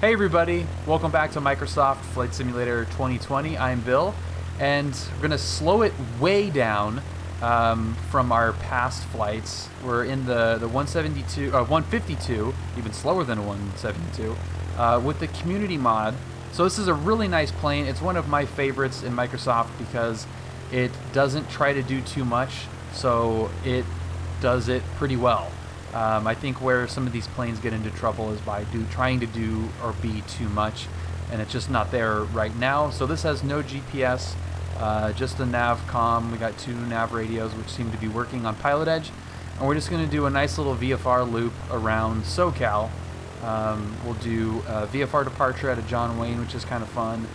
Hey everybody, welcome back to Microsoft Flight Simulator 2020. I'm Bill, and we're going to slow it way down from our past flights. We're in the 152, even slower than a 172, with the community mod. So this is a really nice plane. It's one of my favorites in Microsoft because it doesn't try to do too much, so it does it pretty well. I think where some of these planes get into trouble is by trying to do or be too much, and it's just not there right now. So this has no GPS, just a nav comm. We got 2 nav radios which seem to be working on PilotEdge, and we're just going to do a nice little VFR loop around SoCal. We'll do a VFR departure out of John Wayne, which is kind of fun.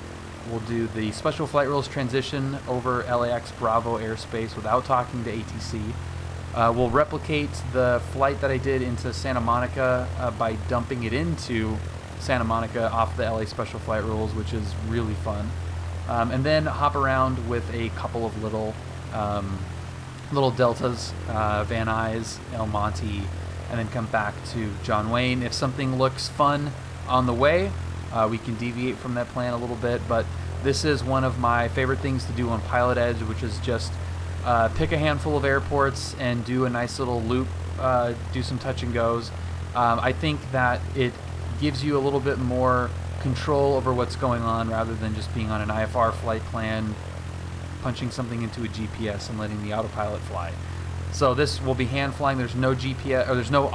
We'll do the special flight rules transition over LAX Bravo airspace without talking to ATC. We'll replicate the flight that I did into Santa Monica by dumping it into Santa Monica off the LA Special Flight Rules, which is really fun. And then hop around with a couple of little deltas, Van Nuys, El Monte, and then come back to John Wayne. If something looks fun on the way, we can deviate from that plan a little bit, but this is one of my favorite things to do on PilotEdge, which is just pick a handful of airports and do a nice little loop, do some touch and goes. I think that it gives you a little bit more control over what's going on rather than just being on an IFR flight plan, punching something into a GPS and letting the autopilot fly. So this will be hand flying. There's no GPS, or there's no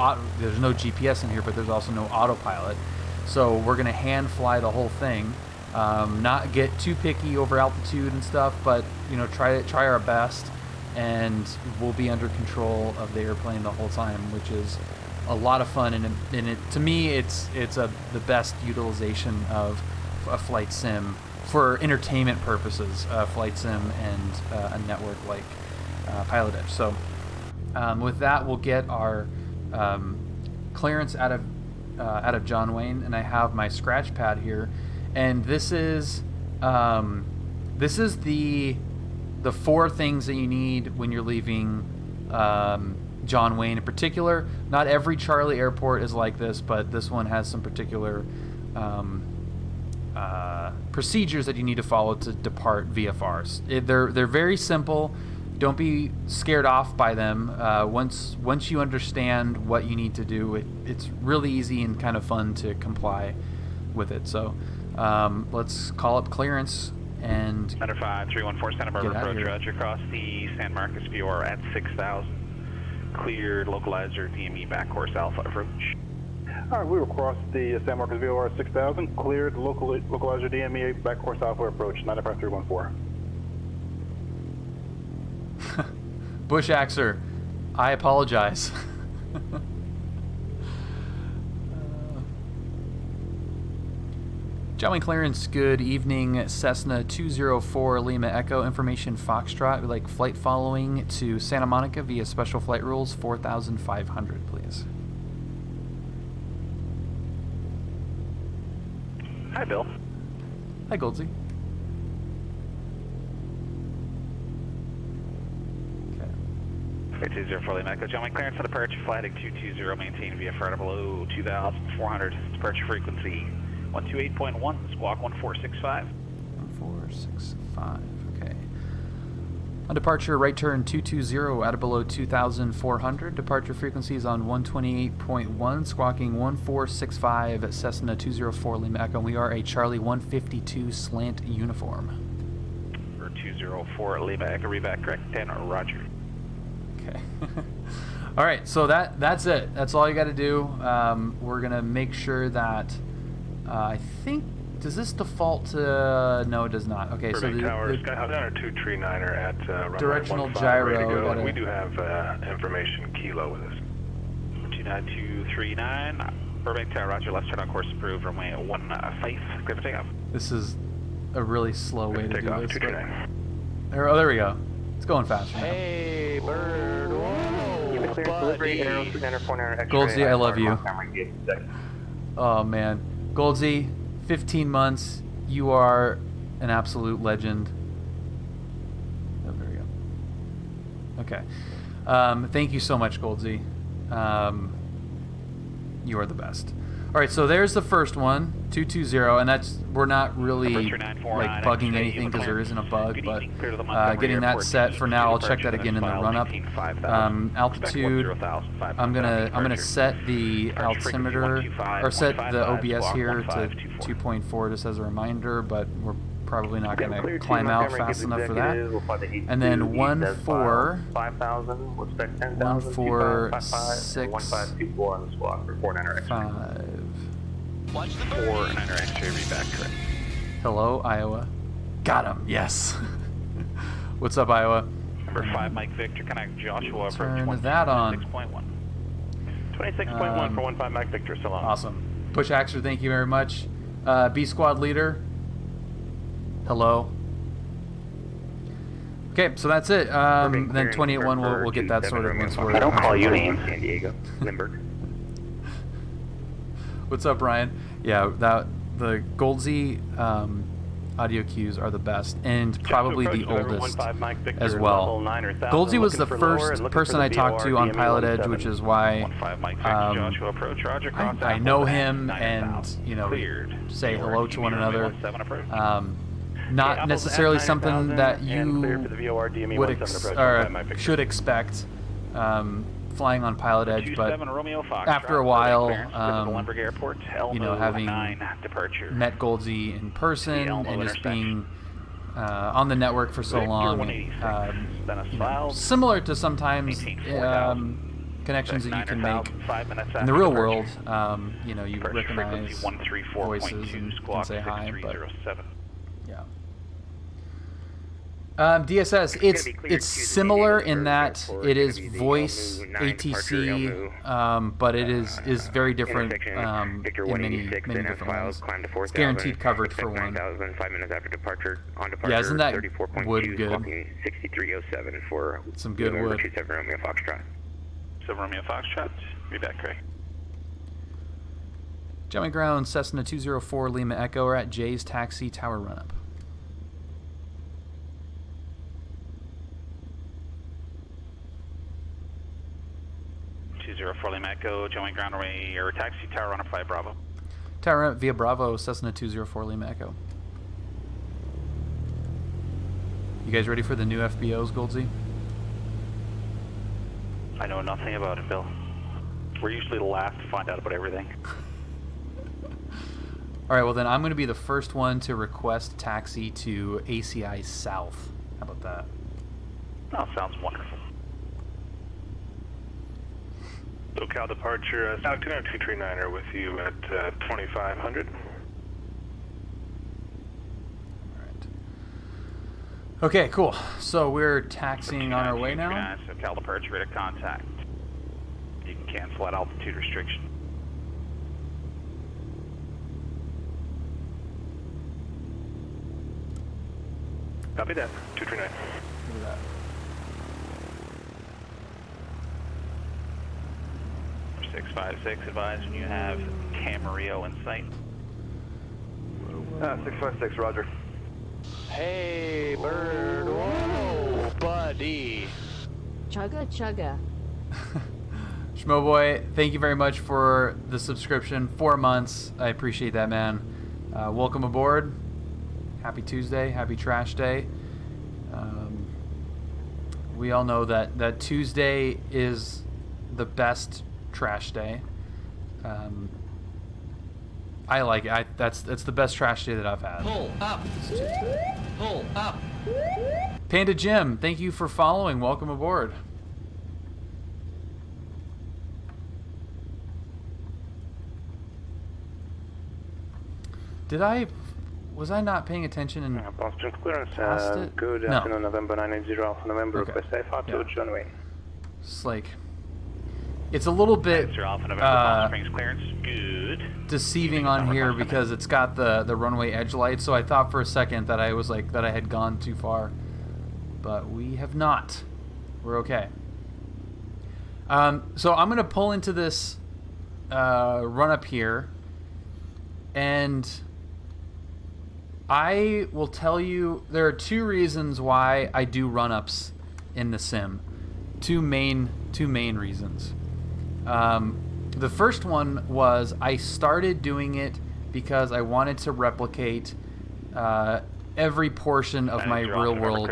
GPS in here, but there's also no autopilot. So we're gonna hand fly the whole thing. Not get too picky over altitude and stuff, but try our best, and we'll be under control of the airplane the whole time, which is a lot of fun. And to me, it's the best utilization of a flight sim for entertainment purposes, flight sim and a network like PilotEdge. So with that, we'll get our clearance out of John Wayne, and I have my scratch pad here, and this is the 4 things that you need when you're leaving John Wayne in particular. Not every Charlie airport is like this, but this one has some particular procedures that you need to follow to depart VFRs. They're very simple. Don't be scared off by them. Once you understand what you need to do, it's really easy and kind of fun to comply with it. So let's call up clearance and Center 5314 Santa Barbara approach, roger, across the San Marcos VFR at 6,000. Cleared localizer DME back course alpha approach. All right, we will cross the San Marcos VFR at 6,000. Cleared localizer DME back course alpha approach, 95314. Bush Axer, I apologize. John Wayne clearance, good evening. Cessna 204 Lima Echo, information Foxtrot. We'd like flight following to Santa Monica via special flight rules 4,500, please. Hi, Bill. Hi, Goldsy. Okay. 204 Lima Echo, John Wayne clearance for departure, flight 220, maintain VFR below 2,400, departure frequency 128.1, squawk 1465. 1465, okay. On departure, right turn 220 out of below 2,400. Departure frequencies on 128.1, squawking 1465 at Cessna 204 Lima Echo. We are a Charlie 152 slant uniform. For 204 Lima Echo, reback correct, 10, roger. Okay. All right, so that's it. That's all you got to do. We're going to make sure that I think, does this default to, no it does not. Okay, Burbank so Tower, Skyhawk 239er at runway directional 15, gyro. and we do have information Kilo with us. 29239, Burbank Tower, roger, left turn on course approved, runway 15, clear for takeoff. This is a really slow way to do Takeoff, this. 229. There we go. It's going faster now. Hey, bird, whoa, Goldsy, I love you. Oh man, Goldsy, 15 months. You are an absolute legend. Oh, there we go. Okay. Thank you so much, Goldsy. You are the best. All right, so there's the first one, 220, and that's we're not really Approach your like 949, bugging XJ, anything because there clearance. isn't a bug, Good but evening, clear to the Montgomery getting that Airport, set for now. I'll check departure, that again in the file, run-up. maintain 5,000. Altitude. Expect 10,500 I'm gonna departure. set the Departure frequency altimeter 125, or set the 155, OBS squawk here to 1524. 2.4 just as a reminder, but we're probably not Okay, gonna clear to climb out Montgomery, fast give enough for that. executive, we'll fly the And then 1-4, 5,000, we'll expect 10,000, 146 1524 on the squawk for 49er X. 5. Watch the 49er X-ray, read back correct. Hello, Iowa. Got him. Yes. What's up, Iowa? Number 5, Mike Victor, connect Joshua, approach Turn that on. 26.1. 26.1 for 15 Mike Victor, still on. Awesome. Push Axer, thank you very much. B Squad Leader. Hello. Okay, so that's it. Then 28-1, we'll get that sorted once we're... I don't call you names. San Diego, Limburg. What's up, Ryan? Yeah, the Goldsy audio cues are the best and probably the oldest as well. Goldsy was the first person I talked to on PilotEdge, which is why I know him and, you know, say hello to one another. Not necessarily something that you would should expect flying on PilotEdge, but after a while, you know, having met Goldsy in person and just being on the network for so long, you know, similar to sometimes connections that you can make in the real world, you know, you recognize voices and can say hi, but yeah. DSS, it's similar in that it is voice ATC, but it is very different in many different ways. It's guaranteed coverage for one. 5 minutes after departure, on departure, Yeah, isn't that 34.2, wood good? squawking 6307 for Some good wood. 27 Romeo Foxtrot. 7 Romeo Foxtrot, read back correct. Jumping ground, Cessna 204 Lima Echo. We're at Jay's Taxi Tower run-up. Lima Echo, join ground array or taxi tower runner 5 Bravo. Tower run via Bravo, Cessna 204 Lima Echo. You guys ready for the new FBOs, Goldsy? I know nothing about it, Bill. We're usually the last to find out about everything. Alright, well then I'm going to be the first one to request taxi to ACI South. How about that? Oh, sounds wonderful. SoCal departure, South 239er with you at 2500. Alright. Okay, cool. So we're taxiing on our way now. SoCal departure, rate of contact. You can cancel that altitude restriction. Copy that, 239. Look at that. Number 656, advise when you have Camarillo in sight. 656, roger. Hey, bird. Whoa, buddy. Chugga chugga. Schmoboy, thank you very much for the subscription. 4 months. I appreciate that, man. Welcome aboard. Happy Tuesday. Happy Trash Day. We all know that Tuesday is the best trash day. I like it. That's the best trash day that I've had. Pull up. Pull up. Panda Jim, thank you for following. Welcome aboard. Was I not paying attention and Boston clearance, passed it? good No. afternoon, November 980 Alpha November, Okay. request safe altitude, Yeah. John Wayne. It's like, it's a little bit Mr. Alpha November, Palm Springs clearance. Good. deceiving on here because it's got the runway edge light, so I thought for a second that I was like that I had gone too far, but we have not. We're okay. So I'm gonna pull into this run up here, and I will tell you there are 2 reasons why I do run ups in the sim. Two main reasons. The first one was I started doing it because I wanted to replicate every portion of my real-world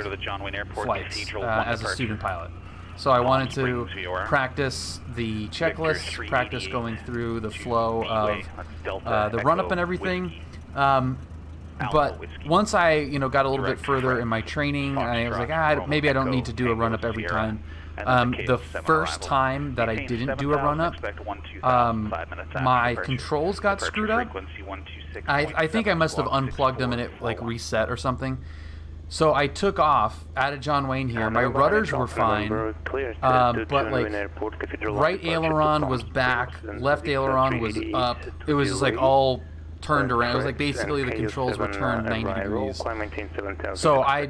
flights as a student pilot. So I wanted to practice the checklist, practice going through the flow of the run-up and everything. But once I, got a little bit further in my training, I was like, maybe I don't need to do a run-up every time. The first time that I didn't do a run-up, my controls got screwed up. I think I must have unplugged them and it reset or something. So I took off, added John Wayne here. My rudders were fine, but right aileron was back, left aileron was up. It was just all turned around. It was basically the controls were turned 90 degrees. So I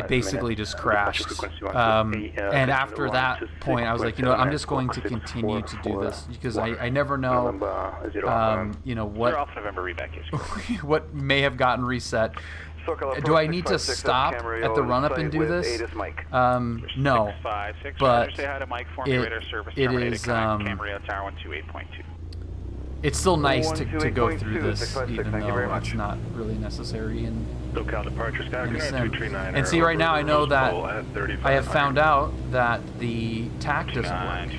basically just crashed. And after that point, I was like, I'm just going to continue to do this because I never know, what may have gotten reset. Do I need to stop at the run-up and do this? No, but it is, it's still nice to go through this, even though it's not really necessary in a sim. And see, right now I know that I have found out that the TAC doesn't work.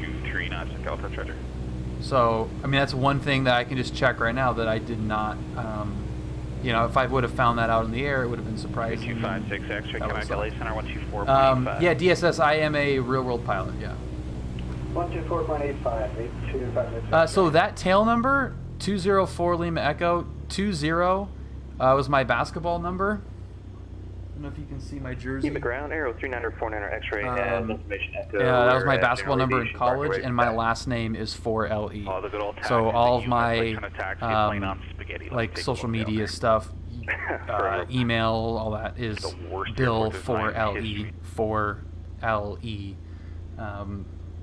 So, that's one thing that I can just check right now that I did not, if I would have found that out in the air, it would have been surprising. 256 X-ray, come back to LA Center, 124. Yeah, DSS, I am a real-world pilot, yeah. 124.85, 825. So that tail number, 204 Lima Echo, 20, was my basketball number. I don't know if you can see my jersey. Keep the ground, Arrow 3949er X-ray, information echo. Yeah, that was my basketball number in college, and my last name is 4LE. So all of my social media stuff, email, all that is Bill 4LE, 4LE.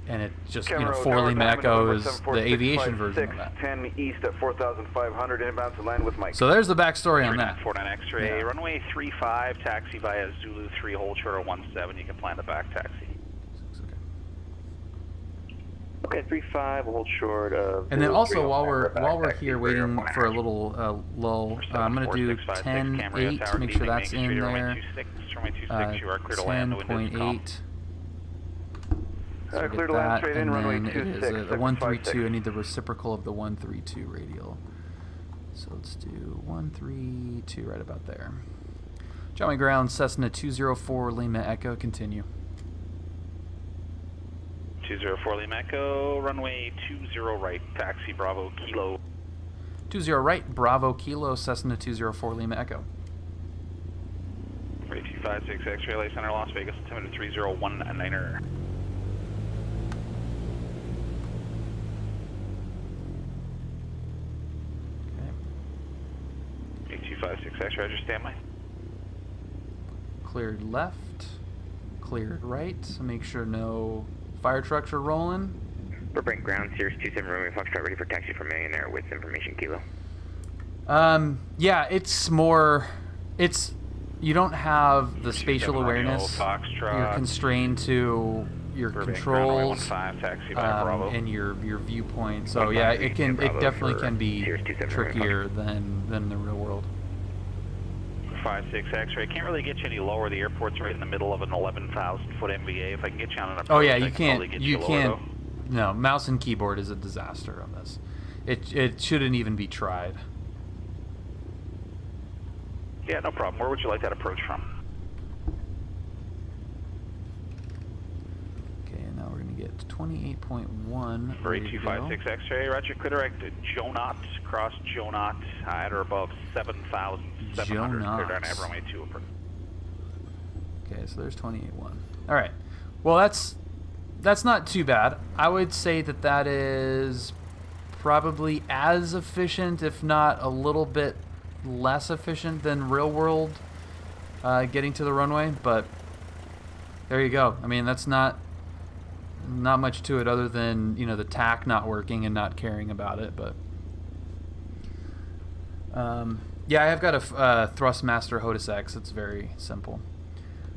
And it just, 4 Lima Echo is the aviation version of that. 10 east at 4,500, inbound to land with Mike. So there's the backstory on that. 49 X-ray, runway 35, taxi via Zulu 3, hold short of 17, you can plan the back taxi. Okay, 35, we'll hold short of... And then also, while we're here waiting for a little lull, I'm going to do 10.8 to make sure that's in there. 10.8. So clear to land straight in, runway 26. It is a 132. I need the reciprocal of the 132 radial. So let's do 132 right about there. John Wayne ground, Cessna 204 Lima Echo, continue. 204 Lima Echo, runway 20 right, taxi Bravo Kilo. 20 right, Bravo Kilo, Cessna 204 Lima Echo. 256 X-ray, LA Center, Las Vegas, altimeter 3019er. Okay. 256 X-ray, Roger, standby. Cleared left, cleared right, so make sure no fire trucks are rolling. Burbank ground, Sirius 27 Romeo Foxtrot, ready for taxi for Millionaire with information Kilo. Yeah, it's more, you don't have the spatial awareness. You're constrained to your controls and your viewpoint. So yeah, it definitely can be trickier than the real world. 56 X-ray. Can't really get you any lower. The airport's right in the middle of an 11,000-foot MVA. If I can get you on an approach, oh yeah, you can't. No, mouse and keyboard is a disaster on this. It shouldn't even be tried. Yeah, no problem. Where would you like that approach from? Okay, and now we're going to get 28.1. For 8256 X-ray, roger. Clear direct to Jonot, cross Jonot, at or above 7,700. Clear down to runway 2 approach. Okay, so there's 28.1. All right. Well, that's not too bad. I would say that is probably as efficient, if not a little bit less efficient than real world getting to the runway, but there you go. I mean, that's not much to it other than, the TAC not working and not caring about it, but yeah, I have got a Thrustmaster HOTUS X. It's very simple.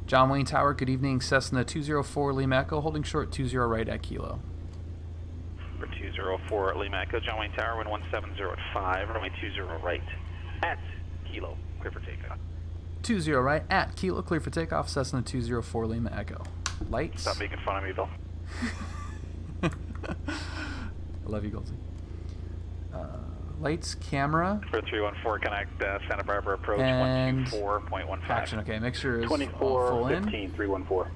John Wayne Tower, good evening. Cessna 204 Lima Echo, holding short 20 right at Kilo. For 204 Lima Echo, John Wayne Tower, wind 170 at 5, runway 20 right at Kilo, clear for takeoff. 20 right at Kilo, clear for takeoff, Cessna 204 Lima Echo. Lights. Stop making fun of me, Bill. I love you, Goldie. Lights, camera. For 314, connect Santa Barbara approach And 124.15. action. Okay, mixture is 24, full in. 15, 314.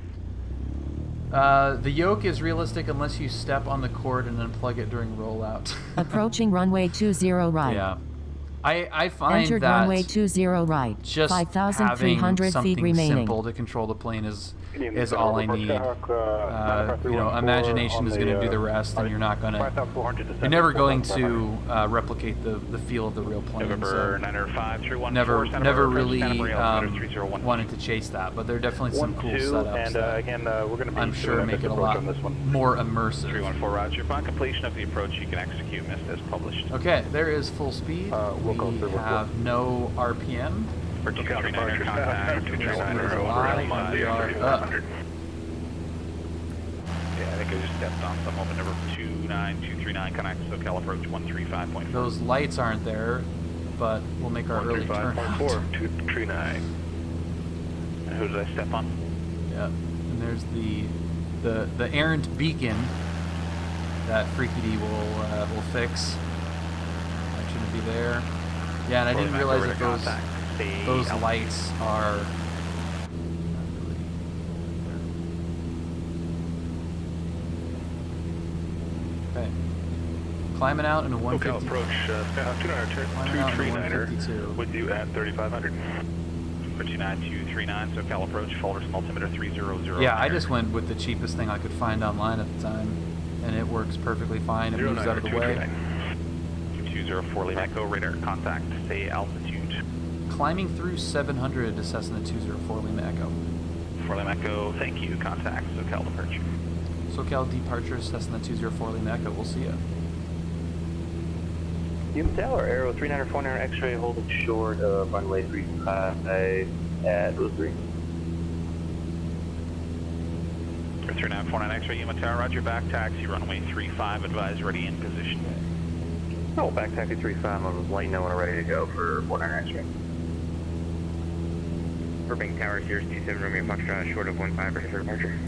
The yoke is realistic unless you step on the cord and unplug it during rollout. Approaching runway 20 right. Yeah. I find Entered that runway 20 right. just 5,300 having something feet remaining. simple to control the plane is all I need. Imagination is going to do the rest, and you're not going to. You're never going to replicate the feel of the real plane. November So 905, 314, never really wanted wanted to chase that, but there are definitely some cool setups and that again, we're going to be I'm sure make it a lot on this one. more immersive. 314, roger. Upon completion of the approach, you can execute missed as published. Okay, there is full speed. We'll go through We have no RPM. For 239 contact, 239 Live, over we are up. Yeah, I think I just stepped on some open number 29239, connect SoCal approach 135.4. Those lights aren't there, but we'll make our early turn. 239. And who did I step on? Yeah, and there's the errant beacon that Freaky D will fix. That shouldn't be there. Yeah, and I didn't realize that those lights are. Okay. Climbing out into SoCal 150. approach, Climbing out into 239er 152. with you at 3500. For 29239, SoCal approach, Fuller's altimeter 300. Yeah, I just went with the cheapest thing I could find online at the time, and it works perfectly fine. It moves out of the way. 204 Lima Echo, radar contact, stay altitude. Climbing through 700 to Cessna 204 Lima Echo. 4 Lima Echo, thank you, contact SoCal departure. SoCal departure, Cessna 204 Lima Echo. We'll see ya. Yuma Tower, Aero 3949 X-ray, holding short of runway 35 at 03. For 3949 X-ray, Yuma Tower, roger, back taxi, runway 35, advise ready in position. Oh, back taxi 35, I'm letting know when we're ready to go for 49 X-ray. Burbank Tower, Sirius 27, Romeo Foxtrot, short of 15, ready for departure.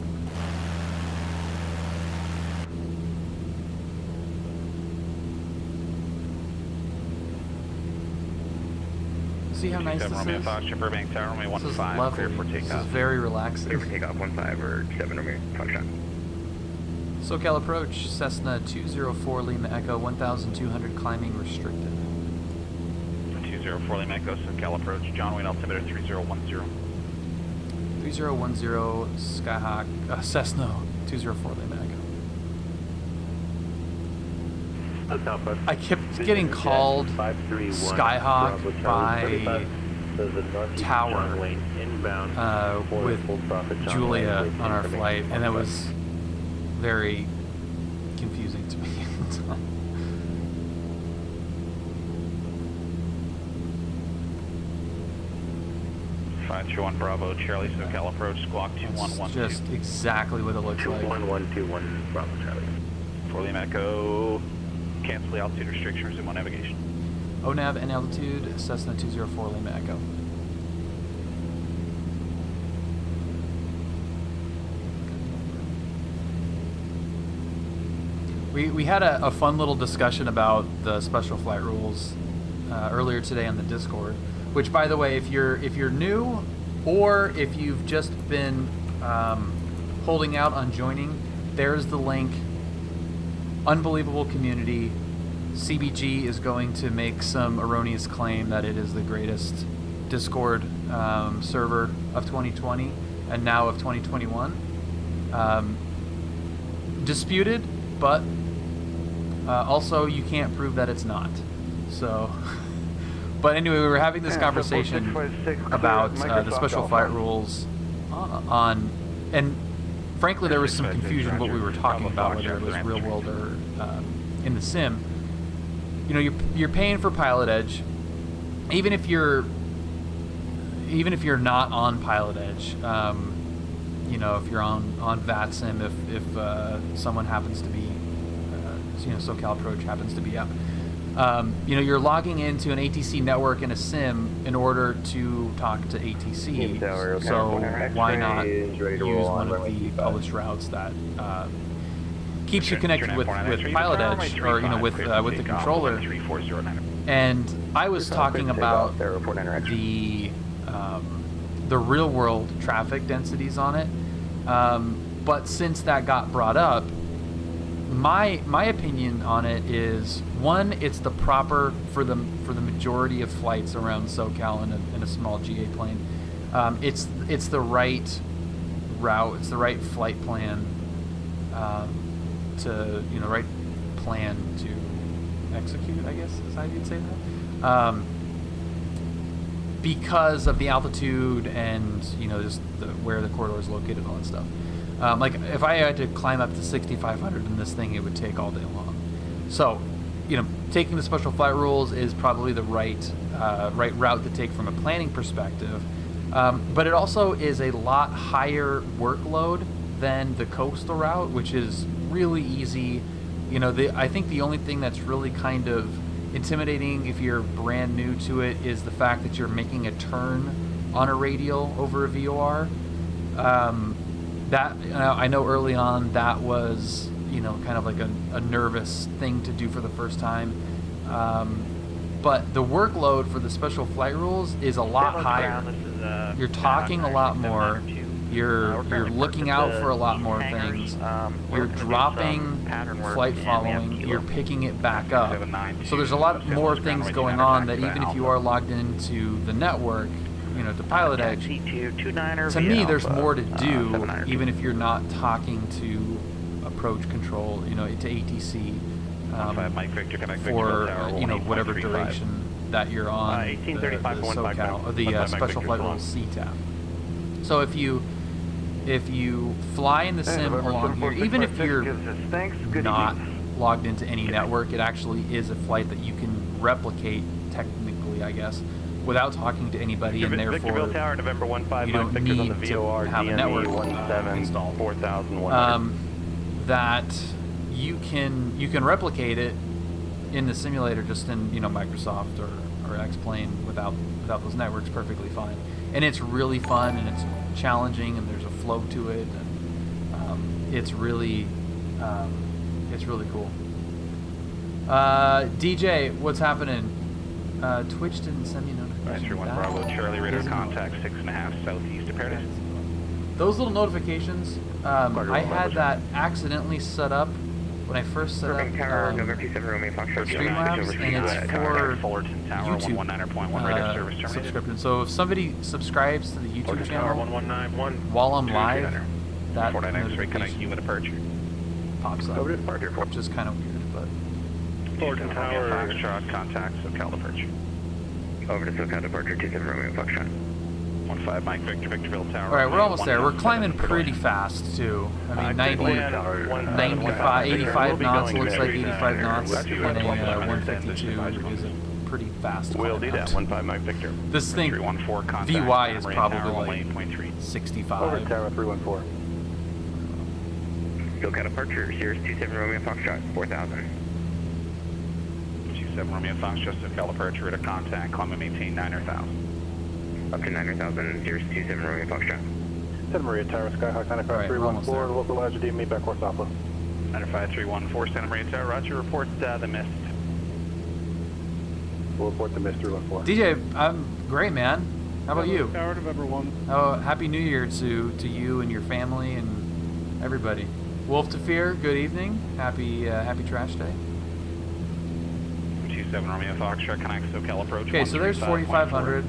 See how nice this Romeo is? Foxtrot, Burbank Tower, runway This is 15, lovely. clear for This takeoff. is very relaxing. Clear for takeoff 15 or 7 Romeo Foxtrot. SoCal approach, Cessna 204 Lima Echo, 1,200 climbing restricted. 204 Lima Echo, SoCal approach, John Wayne altimeter 3010. 3010 Skyhawk, Cessna 204 Lima Echo. I kept getting called Skyhawk by Tower with Julia on our flight, and that was very confusing to me at the time. One Bravo, Charlie, SoCal approach, squawk It's 2112. just exactly what it looks like. 21121 Bravo Charlie. 4 Lima Echo, cancel the altitude restriction, resume on navigation. ONAV and altitude, Cessna 204 Lima Echo. We had a fun little discussion about the special flight rules earlier today on the Discord. Which, by the way, if you're new, or if you've just been holding out on joining, there's the link. Unbelievable community. CBG is going to make some erroneous claim that it is the greatest Discord server of 2020 and now of 2021. Disputed, but also you can't prove that it's not. So. But anyway, we were having this conversation about the special flight rules and frankly, there was some confusion what we were talking about, whether it was real world or in the sim. You know, you're paying for PilotEdge, even if you're not on PilotEdge. You know, if you're on VATSIM, if someone happens to be you know, SoCal Approach happens to be up. You know, you're logging into an ATC network in a sim in order to talk to ATC. So why not use one of the published routes that keeps you connected with PilotEdge, or you know, with the controller. And I was talking about the real world traffic densities on it, but since that got brought up, my opinion on it is, one, it's the proper for the majority of flights around SoCal in a small GA plane. It's the right route, it's the right flight plan to, you know, right plan to execute, I guess is how you'd say that. Because of the altitude and, you know, just where the corridor is located and all that stuff. Like if I had to climb up to 6,500 in this thing, it would take all day long. So, you know, taking the special flight rules is probably the right route to take from a planning perspective. But it also is a lot higher workload than the coastal route, which is really easy. You know, I think the only thing that's really kind of intimidating if you're brand new to it is the fact that you're making a turn on a radial over a VOR. That, I know early on that was, you know, kind of like a nervous thing to do for the first time. But the workload for the special flight rules is a lot higher. You're talking a lot more. You're looking out for a lot more things. You're dropping flight following. You're picking it back up. So there's a lot more things going on that even if you are logged into the network, you know, to PilotEdge, to me there's more to do even if you're not talking to approach control, you know, to ATC for, you know, whatever duration that you're on the SoCal, or the special flight rules CTAF. So if you fly in the sim along here, even if you're not logged into any network, it actually is a flight that you can replicate technically, I guess, without talking to anybody, and therefore you don't need to have a network installed. That you can replicate it in the simulator, just in, you know, Microsoft or X-Plane without those networks, perfectly fine. And it's really fun, and it's challenging, and there's a flow to it, and it's really cool. DJ, what's happening? Twitch didn't send me a notification. 1 Bravo, Charlie, radar contact 6.5 southeast of Paradise. Those little notifications, I had that accidentally set up when I first set up Streamlabs, and it's for YouTube subscription. So if somebody subscribes to the YouTube channel while I'm live, that notification pops up, which is kind of weird, but... Fullerton Tower, Foxtrot, contact SoCal departure. Over to SoCal departure, 27 Romeo Foxtrot. 15 Mike Victor, Victorville Tower. Alright, we're almost there. We're climbing pretty fast, too. I mean, 95, 85 knots, looks like 85 knots, and a 152 is a pretty fast climb. We'll do that, 15 Mike Victor. This thing, VY is probably like 65. Over to Tower 314. SoCal departure, Sirius 27 Romeo Foxtrot, 4000. 27 Romeo Foxtrot, SoCal departure, radar contact, climb and maintain 9,000. Up to 9,000, Sirius 27 Romeo Foxtrot. Santa Maria Tower, Skyhawk 95314, local Azure DME back course Alpha. 95314, Santa Maria Tower, Roger, report the mist. We'll report the mist 314. DJ, I'm great, man. How about you? Tower, November 1. Oh, Happy New Year to you and your family and everybody. Wolf to Fear, good evening. Happy Trash Day. 27 Romeo Foxtrot, connect SoCal approach. Okay, so there's 4,500.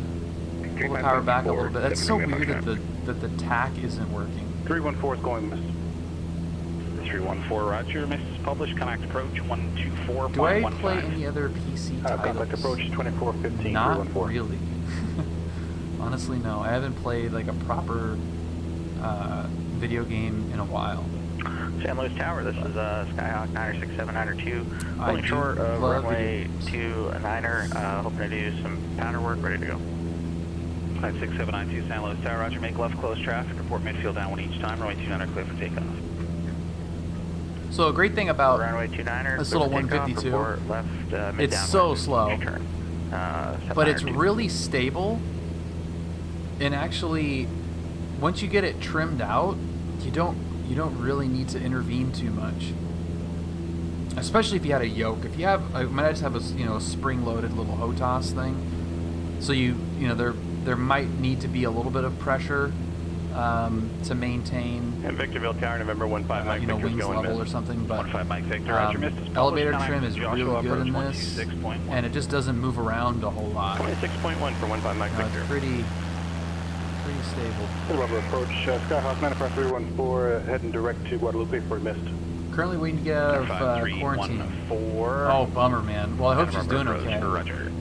Pull the power back a little bit. That's so weird that the TAC isn't working. 314 is going mist. 314, Roger. Mist is published. Connect approach 124.15. Do I play any other PC titles? Contact approach 2415. Not really. Honestly, no. I haven't played like a proper video game in a while. San Luis Tower, this is Skyhawk 96792, holding short of runway 29er, hoping to do some pattern work, ready to go. 56792 San Luis Tower, Roger, make left close traffic, report midfield down one each time, runway 29er clear for takeoff. So a great thing about Runway 29er. this little 152, left, it's so slow, but it's really stable. And actually, once you get it trimmed out, you don't really need to intervene too much. Especially if you had a yoke. If you have, I might just have a a spring-loaded little HOTAS thing. So there might need to be a little bit of pressure to maintain. And Victorville Tower, November 15 Mike Victor's wings going level missed. or something. But 15 Mike Victor, Roger, missed is elevator published, trim is really Joshua good in approach this, 26.1. and it just doesn't move around a whole lot. 26.1 for 15 Mike Victor. It's pretty stable. Rubber approach, Skyhawk, Manifest 314, heading direct to Guadalupe for missed. Currently waiting to get out of quarantine. 4. Oh, bummer, man. Well, I hope she's doing okay. Roger.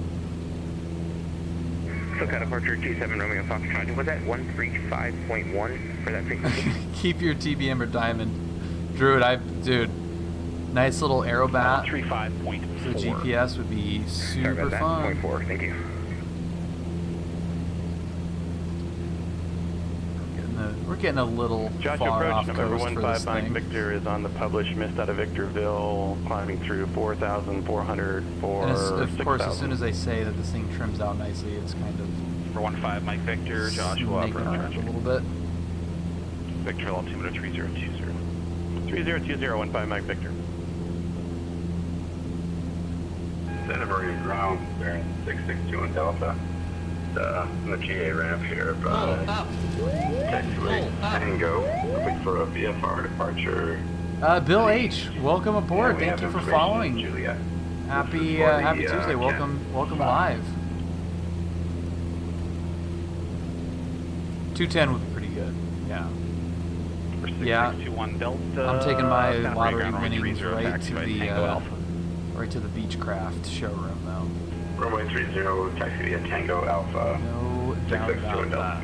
SoCal departure 27 Romeo Foxtrot. Was that 135.1 for that frequency? Keep your TBM or diamond. Druid, dude, nice little aerobat. 135.4. For the GPS would be Sorry super about that. fun. 0.4, thank you. We're getting a little Joshua far approach, off November coast for 15 this Mike thing. Victor is on the published missed out of Victorville, climbing through 4,400 for And of course, as 6,000. soon as they say that this thing trims out nicely, it's kind of For 15 Mike Victor, Joshua making it up approach. a little bit. Victor altimeter 3020. 3020, 15 Mike Victor. Santa Maria ground, bearing 662 Delta. The GA ramp here, taxiway Tango, looking for a VFR departure. Bill H, welcome aboard. Yeah, we Thank have you for information, following. Juliet. Happy This is for Happy the, Tuesday. Welcome Cat live. 210 would be pretty good. Yeah. Yeah. 6621 Delta. I'm taking my Santa Maria lottery ground, runway winnings 30, right to taxiway the Tango Alpha. right to the Beechcraft showroom though. Runway 30, taxi via Tango Alpha. No doubt 662 about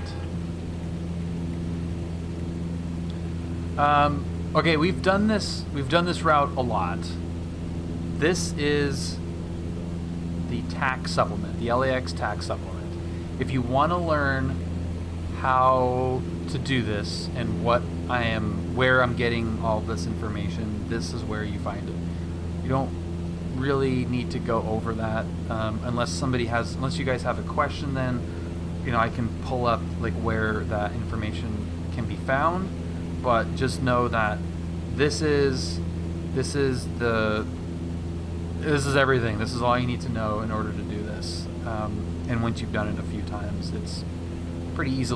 Delta. that. Okay, we've done this route a lot. This is the TAC supplement, the LAX TAC supplement. If you want to learn how to do this and where I'm getting all this information, this is where you find it. You don't really need to go over that unless you guys have a question. Then I can pull up like where that information can be found. But just know that this is everything. This is all you need to know in order to do this. And once you've done it a few times, it's pretty easy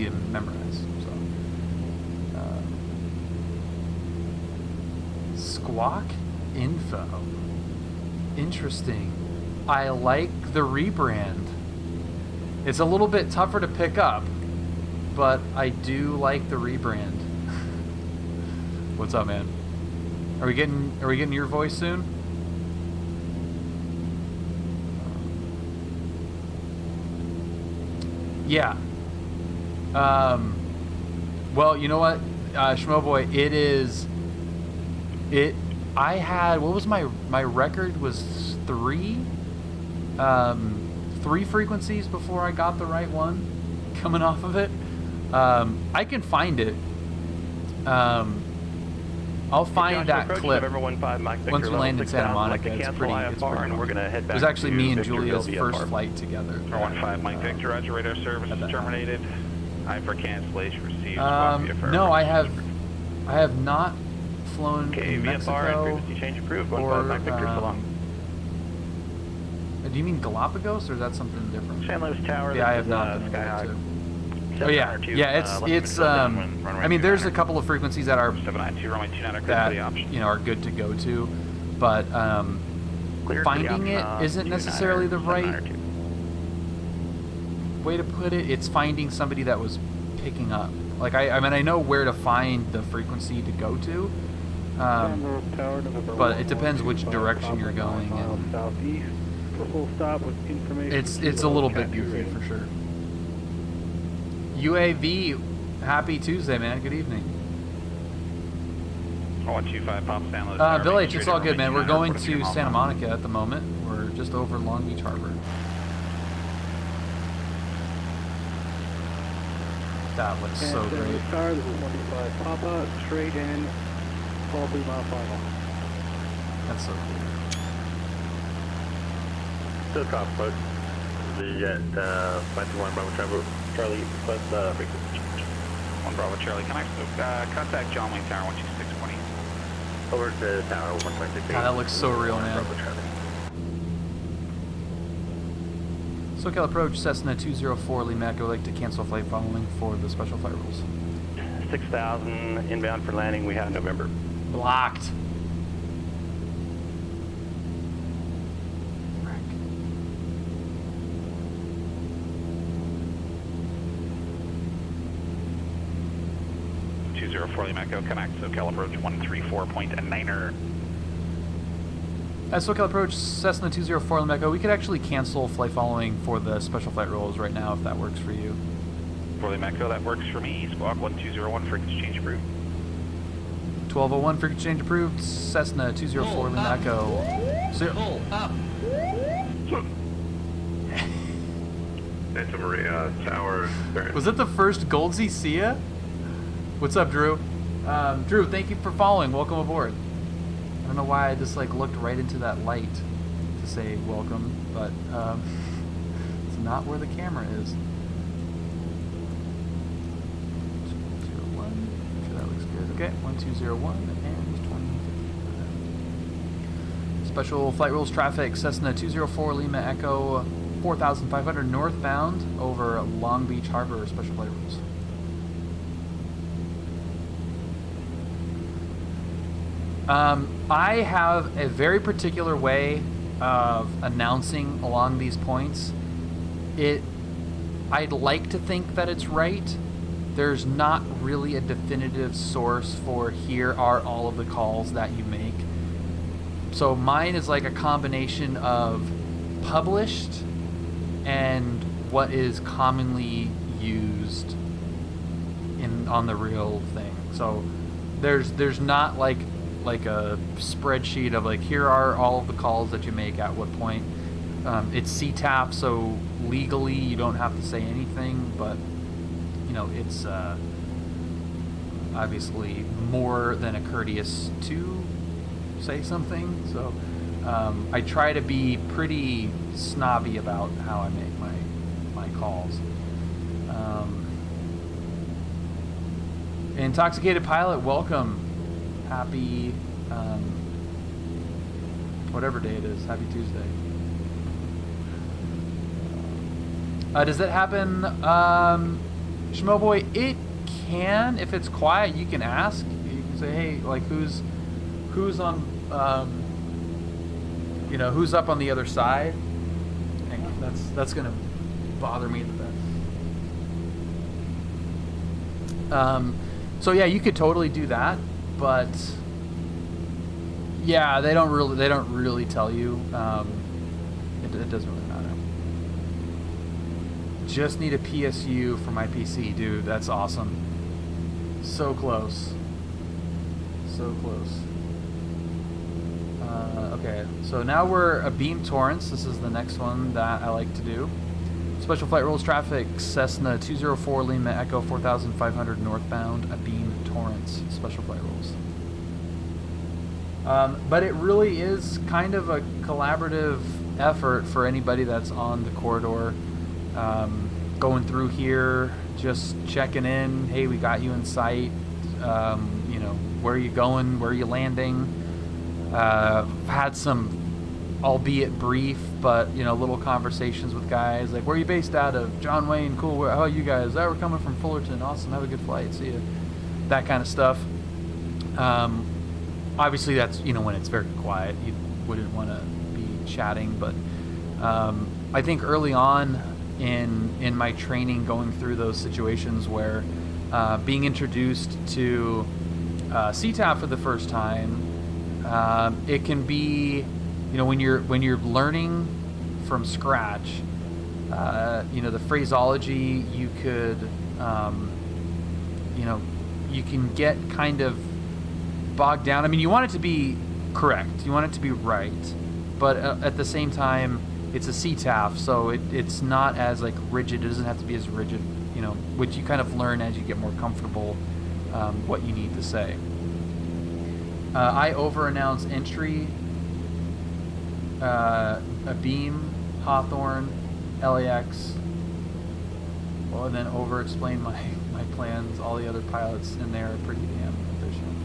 to memorize. So, Squawk info. Interesting. I like the rebrand. It's a little bit tougher to pick up, but I do like the rebrand. What's up, man? Are we getting your voice soon? Yeah. Well, you know what, Schmoboy, I had, what was my record was three frequencies before I got the right one coming off of it. I can find it. I'll find that clip once we land in Santa Monica. It's pretty fun. It was actually me and Julia's first flight together. 15 Mike Victor, Roger, radar service is terminated. Time for cancellation received. No, I have not flown in Mexico frequency change approved. or, 15 Mike Victor, so long. do you mean Galapagos or is that something different? San Luis Tower. Yeah, I have not done that too. Oh yeah, it's I mean, there's a couple of frequencies that are 792, runway 29 that the option. are good to go to, but finding it isn't necessarily the right way to put it. It's finding somebody that was picking up. Like I mean, I know where to find the frequency to go to, but it depends which direction you're going. And southeast. Full stop with information. it's a little bit goofy for sure. UAV, happy Tuesday, man. Good evening. 125 Pop San Luis. Bill H, it's all good, man. We're going to Santa Monica at the moment. We're just over Long Beach Harbor. That looks so great. Star, this is 125 Papa, straight in, 12 mile final. That's so cool. Takeoff approach. The at 521 Bravo Charlie plus frequency. 1 Bravo Charlie, can I contact John Wayne Tower 12620? Over to the tower 1.68. God, that looks so real, man. Bravo Charlie. SoCal approach, Cessna 204 Lima Echo, would like to cancel flight following for the special flight rules. 6,000 inbound for landing. We have November. Blocked. Lima Echo, connect, SoCal approach 134.9er. SoCal approach, Cessna 204 Lima Echo, we could actually cancel flight following for the special flight rules right now if that works for you. For Lima Echo, that works for me. Squawk 1201, frequency change approved. 1201, frequency change approved. Cessna 204 Lima Echo. Pull up. Santa Maria Tower. Was it the first Goldsy Sia? What's up, Drew? Drew, thank you for following. Welcome aboard. I don't know why I just like looked right into that light to say welcome, but it's not where the camera is. 201. Make sure that looks good. Okay, 1201 and 2050. Special flight rules traffic. Cessna 204 Lima Echo 4,500 northbound over Long Beach Harbor. Special flight rules. I have a very particular way of announcing along these points. I'd like to think that it's right. There's not really a definitive source for here are all of the calls that you make. So mine is like a combination of published and what is commonly used on the real thing. So there's not like a spreadsheet of like here are all of the calls that you make at what point. It's CTAF, so legally you don't have to say anything, but you know it's obviously more than a courteous to say something. So I try to be pretty snobby about how I make my calls. Intoxicated Pilot, welcome. Happy, whatever day it is. Happy Tuesday. Does that happen, Schmoboy? It can. If it's quiet, you can ask. You can say, hey, like, who's on, who's up on the other side? Hang on, that's gonna bother me the best. So yeah, you could totally do that. But yeah, they don't really tell you. It doesn't really matter. Just need a PSU for my PC, dude. That's awesome. So close. So close. Okay, so now we're a beam Torrance. This is the next one that I like to do. Special flight rules traffic. Cessna 204 Lima Echo 4,500 northbound. A beam Torrance. Special flight rules. But it really is kind of a collaborative effort for anybody that's on the corridor. Going through here, just checking in. Hey, we got you in sight. Where are you going? Where are you landing? Had some, albeit brief, but little conversations with guys like, where are you based out of? John Wayne, cool. How are you guys? We're coming from Fullerton. Awesome. Have a good flight. See you. That kind of stuff. Obviously, that's when it's very quiet. You wouldn't want to be chatting, but I think early on in my training, going through those situations where being introduced to CTAF for the first time, it can be, when you're learning from scratch, the phraseology you could, you can get kind of bogged down. I mean, you want it to be correct, you want it to be right, but at the same time, it's a CTAF, so it's not as like rigid. It doesn't have to be as rigid, you know, which you kind of learn as you get more comfortable what you need to say. I over-announce entry, a beam, Hawthorne, LAX, well, and then over-explain my plans. All the other pilots in there are pretty damn efficient,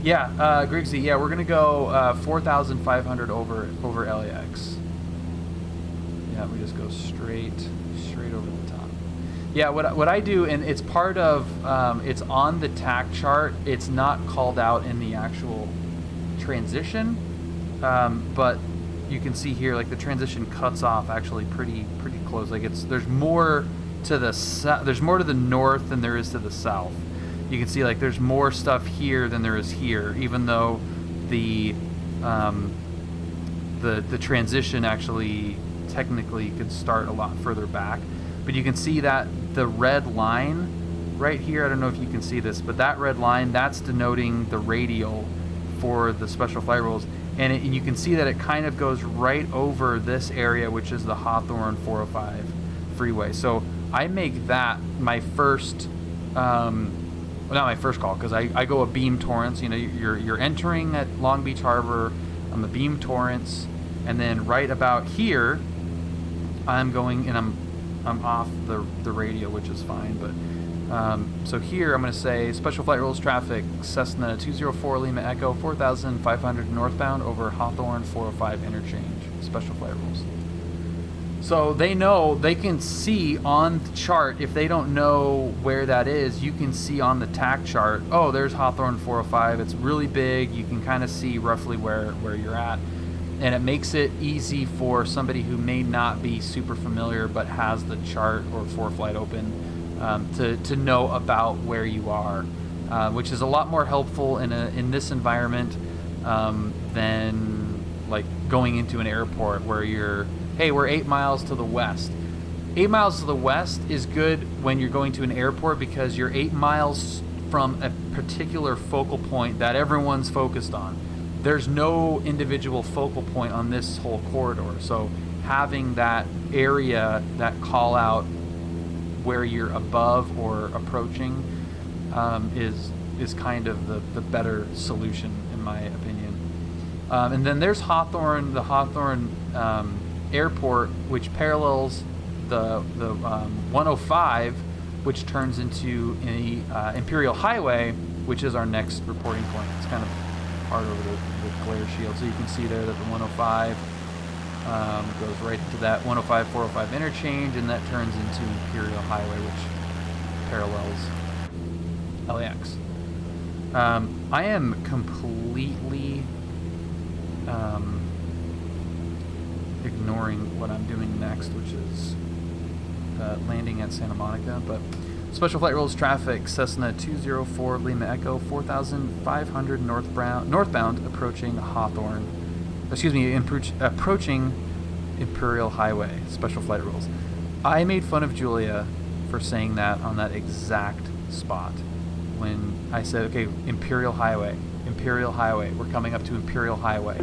yeah. Yeah, Griggsy, yeah, we're going to go 4,500 over LAX. Yeah, we just go straight over the top. Yeah, what I do, and it's part of, it's on the TAC chart. It's not called out in the actual transition, but you can see here, like the transition cuts off actually pretty close. Like there's more to the north than there is to the south. You can see like there's more stuff here than there is here, even though the transition actually technically could start a lot further back. But you can see that the red line right here, I don't know if you can see this, but that red line, that's denoting the radial for the special flight rules. And you can see that it kind of goes right over this area, which is the Hawthorne 405 freeway. So I make that my first, well, not my first call, because I go a beam Torrance. You know, you're entering at Long Beach Harbor on the beam Torrance, and then right about here, I'm going, and I'm off the radio, which is fine. But so here I'm going to say special flight rules traffic Cessna 204 Lima Echo 4,500 northbound over Hawthorne 405 interchange. Special flight rules. So they know, they can see on the chart, if they don't know where that is, you can see on the TAC chart, oh, there's Hawthorne 405. It's really big. You can kind of see roughly where you're at. And it makes it easy for somebody who may not be super familiar but has the chart or ForeFlight open to know about where you are, which is a lot more helpful in this environment than like going into an airport where you're, hey, we're 8 miles to the west. 8 miles to the west is good when you're going to an airport because you're 8 miles from a particular focal point that everyone's focused on. There's no individual focal point on this whole corridor. So having that area, that call out where you're above or approaching is kind of the better solution in my opinion. And then there's Hawthorne, the Hawthorne airport, which parallels the 105, which turns into a Imperial Highway, which is our next reporting point. It's kind of hard over the glare shield, so you can see there that the 105 goes right into that 105-405 interchange, and that turns into Imperial Highway, which parallels LAX. I am completely ignoring what I'm doing next, which is landing at Santa Monica, but special flight rules traffic Cessna 204 Lima Echo 4,500 northbound approaching Hawthorne, excuse me, approaching Imperial Highway. Special flight rules. I made fun of Julia for saying that on that exact spot when I said, okay, Imperial Highway, we're coming up to Imperial Highway.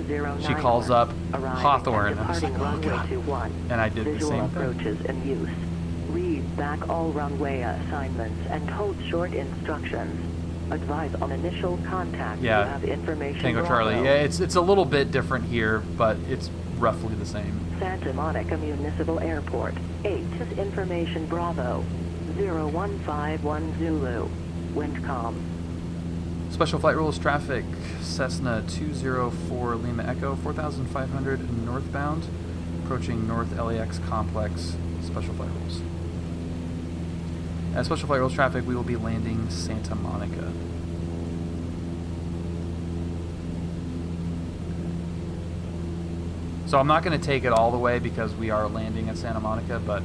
She calls up Hawthorne. I was like, oh God. And I did the same thing. Read back all runway assignments and hold short instructions. Advise on initial contact. Yeah. You have information. Tango Charlie. Yeah, it's a little bit different here, but it's roughly the same. Santa Monica Municipal Airport. 8 is information Bravo. 0151 Zulu. Windcom. Special flight rules traffic Cessna 204 Lima Echo 4,500 northbound approaching North LAX complex. Special flight rules. As special flight rules traffic, we will be landing Santa Monica. So I'm not going to take it all the way because we are landing at Santa Monica, but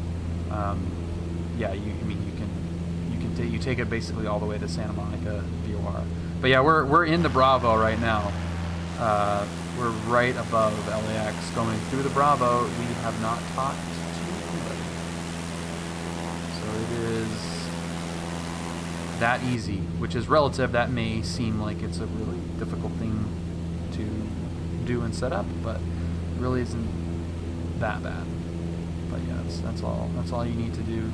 yeah, you take it basically all the way to Santa Monica VOR. But yeah, we're in the Bravo right now. We're right above LAX, going through the Bravo. We have not talked to anybody, so it is that easy, which is relative. That may seem like it's a really difficult thing to do and set up, but it really isn't that bad. But yeah, that's all you need to do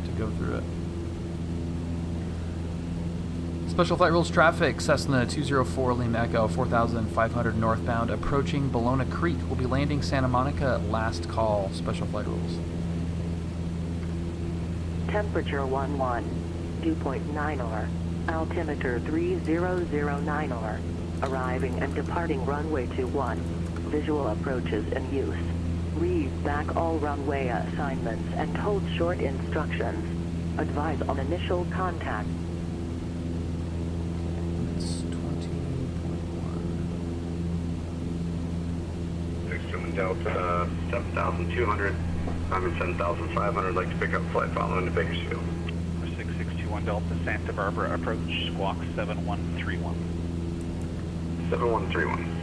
to go through it. Special flight rules traffic, Cessna 204 Lima Echo 4500 northbound, approaching Bologna Creek. Will be landing Santa Monica, last call. Special flight rules. Temperature 11, dew point 9R, altimeter 3009R, arriving and departing runway 21, visual approaches in use. Read back all runway assignments and hold short instructions. Advise on initial contact. It's 20.1. 61 Delta, 7,200. I'm in 7,500. Like to pick up flight following to Bakersfield. 6621 Delta, Santa Barbara approach, squawk 7131. 7131.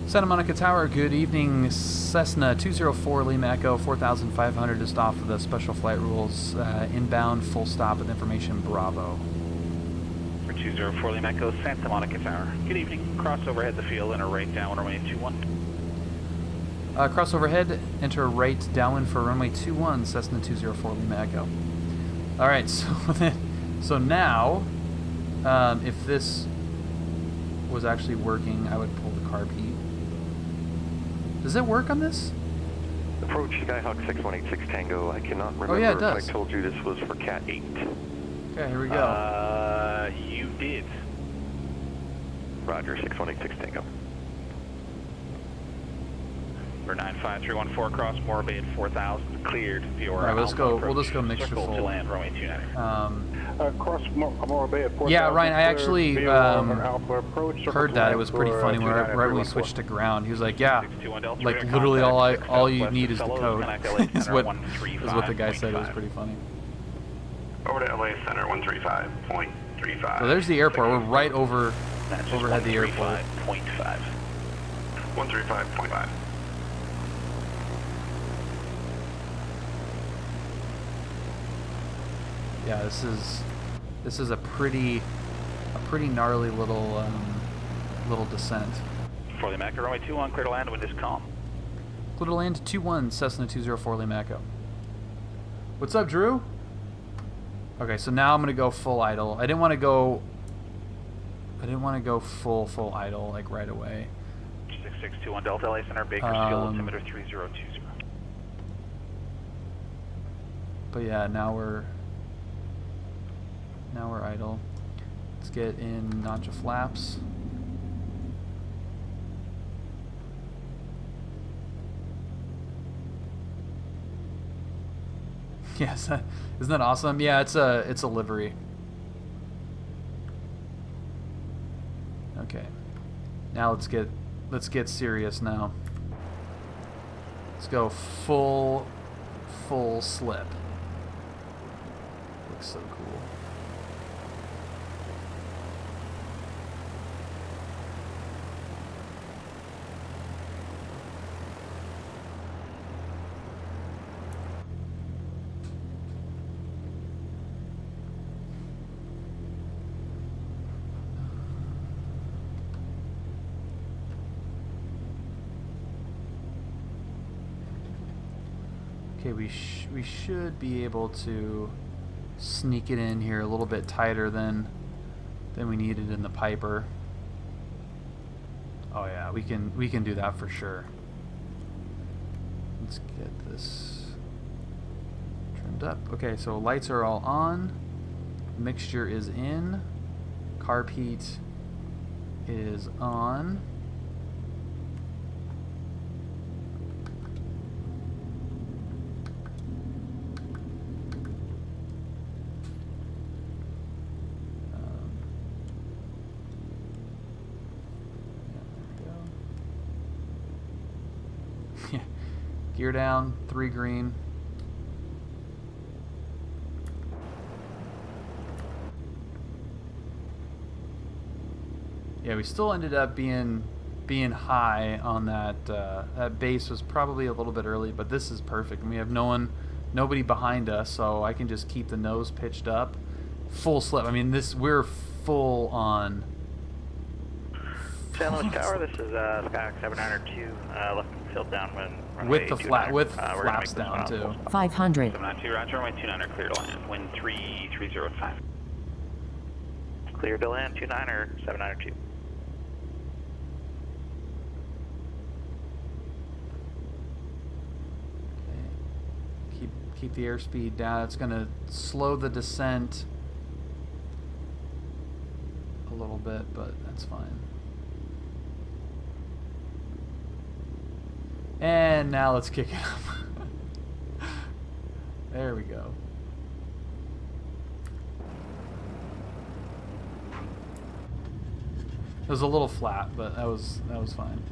Santa Monica Tower, good evening. Cessna 204 Lima Echo 4500 just off of the special flight rules. Inbound, full stop with information, Bravo. For 204 Lima Echo, Santa Monica Tower. Good evening. Cross overhead the field and a right down runway 21. Cross overhead, enter right downwind for runway 21, Cessna 204 Lima Echo. Alright, so now, if this was actually working, I would pull the carb heat. Does it work on this? Approach Skyhawk 6186 Tango. I cannot remember yeah, it does. if I told you this was for Cat 8. Okay, here we go. You did. Roger, 6186 Tango. For 95314 cross Moore Bay at 4000, cleared. Alright, we'll just go mixture Circle full. to land, runway 29. Cross Moore Bay at 4,000. Yeah, Ryan, I actually Alpha approach, heard that. It was pretty funny right when we switched to ground. He was like, yeah, like literally all you need is the code. is what the guy said. It was pretty funny. Over to LA Center 135.35. So there's the airport. We're right overhead the airport. 135.5. 135.5. Yeah, this is a pretty gnarly little descent. For Lima Echo, runway 21, clear to land, wind is calm. Clear to land 21, Cessna 204 Lima Echo. What's up, Drew? Okay, so now I'm gonna go full idle. I didn't want to go full idle like right away. 6621 Delta LA Center, Bakersfield, altimeter 3020. But yeah, now we're idle. Let's get in notch of flaps. Yes, isn't that awesome? Yeah, it's a livery. Okay, now let's get serious now. Let's go full slip. Looks so cool. Okay, we should be able to sneak it in here a little bit tighter than we needed in the Piper. Oh yeah, we can do that for sure. Let's get this trimmed up. Okay, so lights are all on. Mixture is in. Carb heat is on. Gear down, 3 green. Yeah, we still ended up being high on that. That base was probably a little bit early, but this is perfect. And we have nobody behind us, so I can just keep the nose pitched up, full slip. I mean, we're full on San Luis Tower, this is Skyhawk 702, left field downwind. With the flaps down too. 500. 792, roger, runway 29er, clear to land. Wind 330 at 5. Clear to land, 29er, 792. Keep the airspeed down. It's gonna slow the descent a little bit, but that's fine. And now let's kick it up. There we go. It was a little flat, but that was fine.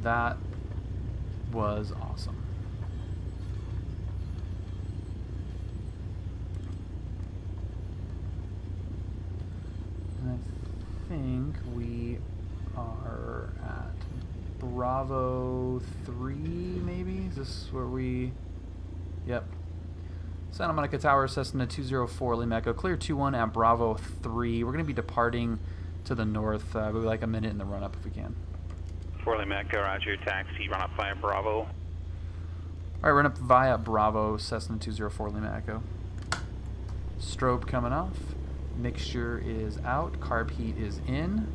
That was awesome. And I think we are at Bravo 3, maybe? Is this where we... Yep. Santa Monica Tower, Cessna 204, Lima Echo, clear 2-1 at Bravo 3. We're going to be departing to the north, maybe like a minute in the run-up if we can. 4 Lima Echo, roger, taxi, run up via Bravo. Alright, run up via Bravo, Cessna 204, Lima Echo. Strobe coming off. Mixture is out. Carb heat is in.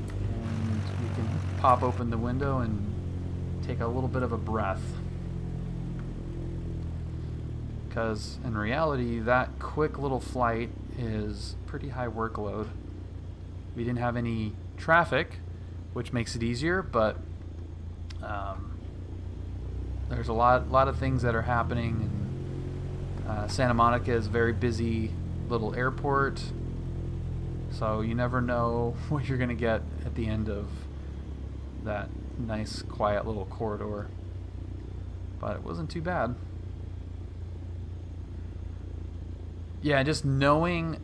And we can pop open the window and take a little bit of a breath. Because in reality, that quick little flight is pretty high workload. We didn't have any traffic, which makes it easier, but there's a lot of things that are happening. And Santa Monica is a very busy little airport, so you never know what you're going to get at the end of that nice, quiet little corridor. But it wasn't too bad. Yeah, just knowing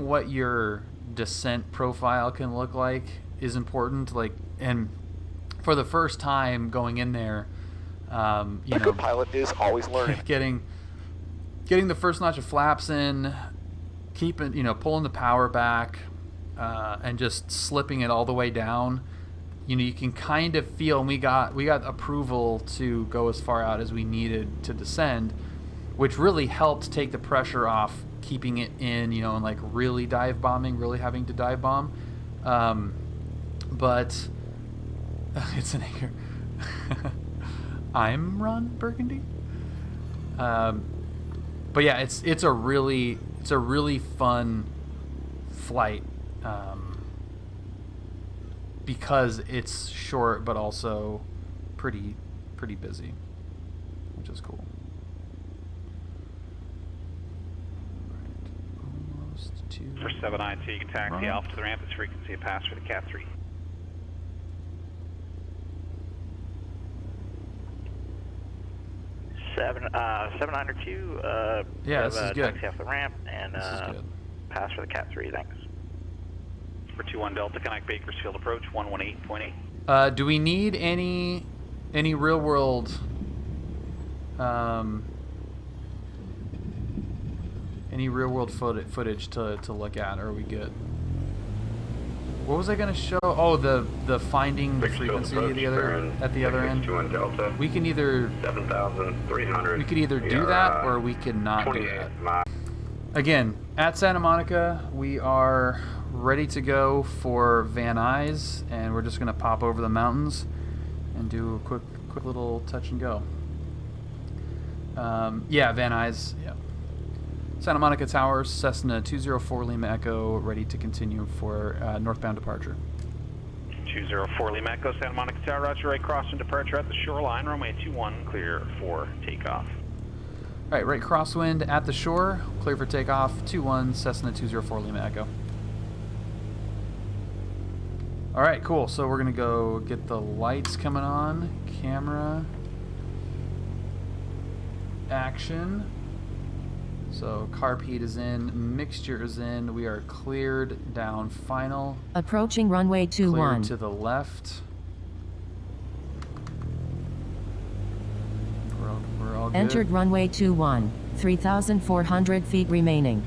what your descent profile can look like is important. Like, and for the first time going in there, you know, pilot is always learning. getting the first notch of flaps in, keeping, you know, pulling the power back, and just slipping it all the way down. You know, you can kind of feel, and we got approval to go as far out as we needed to descend, which really helped take the pressure off keeping it in, you know, and like really dive bombing, really having to dive bomb. But it's an anchor. I'm Ron Burgundy. But yeah, it's a really fun flight, because it's short but also pretty busy, which is cool. For 792, you can taxi off to the ramp. It's frequency of pass for the Cat 3. Seven 792. Yeah, this is good. Taxi off the ramp and pass for the Cat 3. Thanks. For 21 Delta, connect Bakersfield approach 118.8. Do we need any real world? Any real world footage to look at, or are we good? What was I gonna show? Oh, the finding the frequency at the other end. Delta. We can either 7,300. we could either do that or we could not do that. Again, at Santa Monica, we are ready to go for Van Nuys, and we're just gonna pop over the mountains and do a quick little touch and go. Yeah, Van Nuys. Yeah. Santa Monica Tower, Cessna 204 Lima Echo, ready to continue for northbound departure. 204 Lima Echo, Santa Monica Tower, roger, right crosswind departure at the shoreline, runway 21, clear for takeoff. All right, right crosswind at the shore, clear for takeoff, 21 Cessna 204 Lima Echo. All right, cool. So we're gonna go get the lights coming on, camera, action. So carb heat is in, mixture is in. We are cleared down final. Approaching runway 21. Cleared to the left. We're all good. Entered runway 21. 3,400 feet remaining.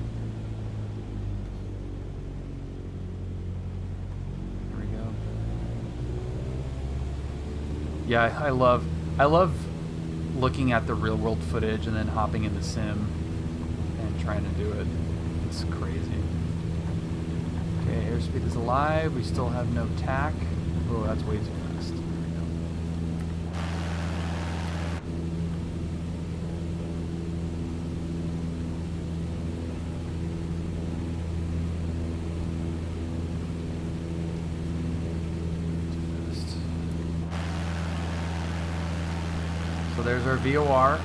There we go. Yeah, I love looking at the real world footage and then hopping in the sim and trying to do it. It's crazy. Okay, airspeed is alive. We still have no tack. Oh, that's way too fast. There we go. Too fast. So there's our VOR,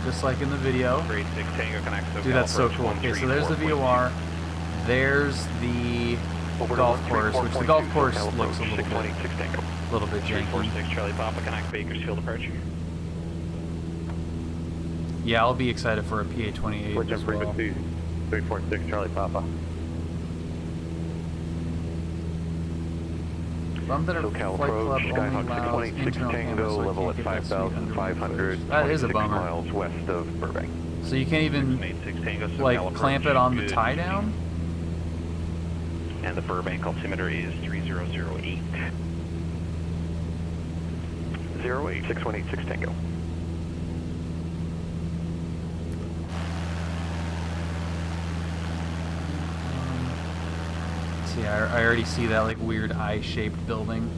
just like in the video. Grade 6 Tango connects. Dude, that's so cool. Okay, so there's the VOR. There's the golf course, which the golf course looks a little bit janky. 346 Charlie Papa connect Bakersfield approach. Yeah, I'll be excited for a PA-28 as well. frequency 346 Charlie Papa. I'm better SoCal Flight approach, Club Skyhawk only allows 626 internal Tango, cameras, so I level can't at get that speed under 5,500, That is a 26 bummer. miles west of Burbank. So you can't even 86 Tango, SoCal like approach. clamp it on the Good. tie down? And the Burbank altimeter is 3008. 08 6186 Tango. See, I already see that like weird eye-shaped building.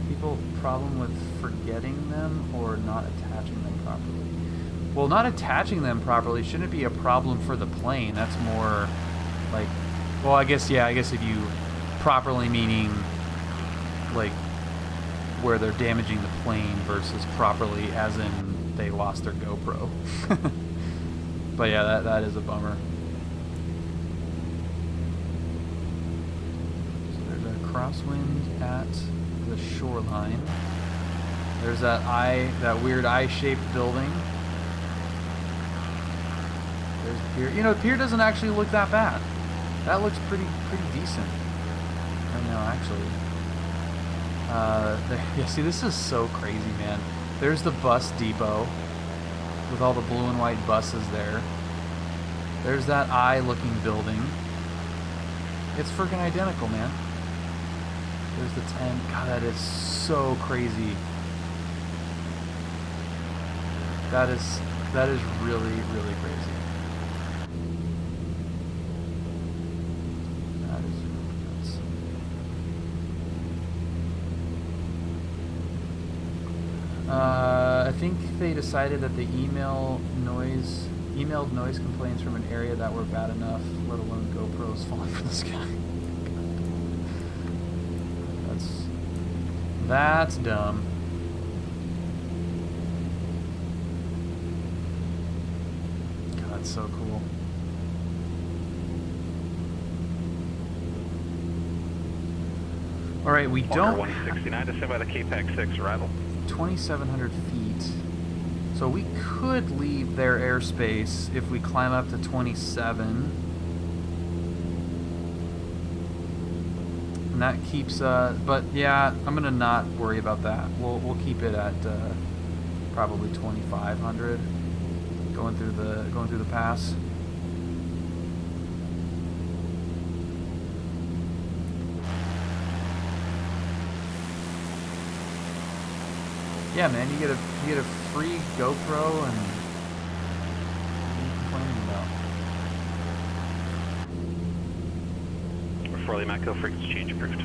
People problem with forgetting them or not attaching them properly. Well, not attaching them properly shouldn't be a problem for the plane. That's more like, well, I guess if you properly meaning like where they're damaging the plane versus properly as in they lost their GoPro. But yeah, that is a bummer. So there's a crosswind at the shoreline. There's that weird eye-shaped building. There's the pier. You know, the pier doesn't actually look that bad. That looks pretty decent right now, actually. Yeah, see, this is so crazy, man. There's the bus depot with all the blue and white buses there. There's that eye-looking building. It's freaking identical, man. There's the tent. God, that is so crazy. That is really, really crazy. That is really nuts. I think they decided that they emailed noise complaints from an area that were bad enough, let alone GoPros falling from the sky. That's dumb. God, that's so cool. All right, we don't. 169 to stand by the KPAC 6 arrival. 2,700 feet. So we could leave their airspace if we climb up to 27. And that keeps, but yeah, I'm gonna not worry about that. We'll keep it at probably 2,500 going through the pass. Yeah, man, you get a free GoPro and what are you complaining about? For Lima Echo, frequency change approved.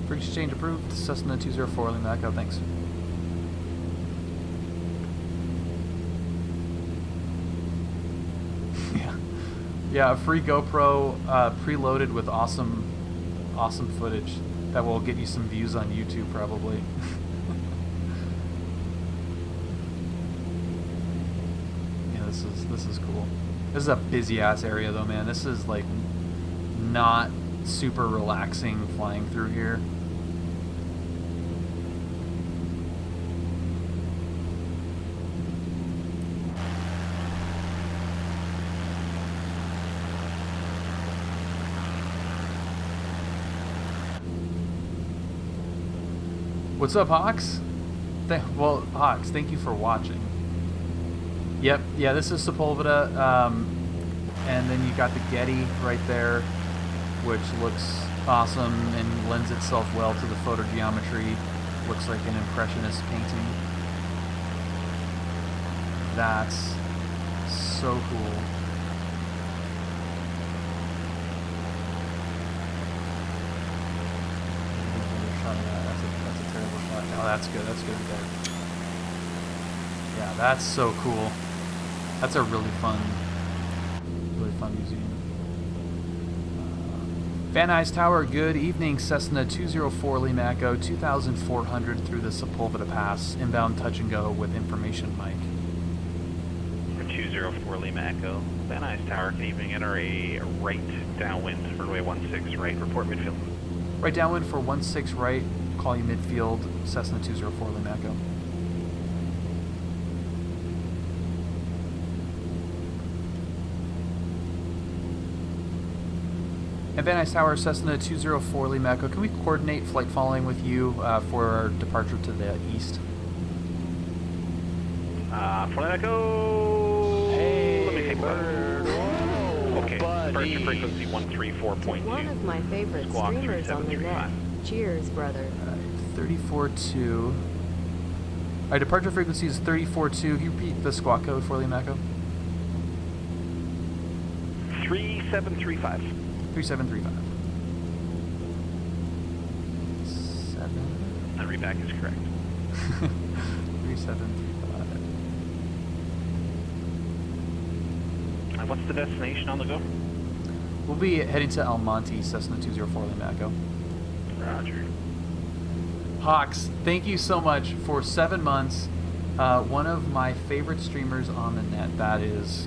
Frequency change approved. Cessna 204 Lima Echo, thanks. Yeah, a free GoPro preloaded with awesome footage that will get you some views on YouTube probably. This is cool. This is a busy ass area though, man. This is like not super relaxing flying through here. What's up, Hawks? Well, Hawks, thank you for watching. Yep, yeah, this is Sepulveda, and then you got the Getty right there, which looks awesome and lends itself well to the photogeometry. Looks like an impressionist painting. That's so cool. That's a terrible shot. Oh, that's good. That's good there. Yeah, that's so cool. That's a really fun museum. Van Nuys Tower, good evening. Cessna 204 Lima Echo, 2,400 through the Sepulveda Pass. Inbound touch and go with information, Mike. 204 Lima Echo. Van Nuys Tower, good evening. Enter a right downwind for runway 16 right. Report midfield. Right downwind for 16 right. Call you midfield. Cessna 204 Lima Echo. And Van Nuys Tower, Cessna 204 Lima Echo. Can we coordinate flight following with you for our departure to the east? For Echo. Hey, let me take bird. Whoa, okay, buddy. departure frequency 134.2. One of my favorite Squawk streamers on the net. Cheers, brother. 34.2. Alright, departure frequency is 34.2. Can you repeat the squawk code for Lima Echo? 3735. 3735. 7. That readback is correct. 3735. What's the destination on the go? We'll be heading to El Monte, Cessna 204 Lima Echo. Roger. Hawks, thank you so much for 7 months. One of my favorite streamers on the net. That is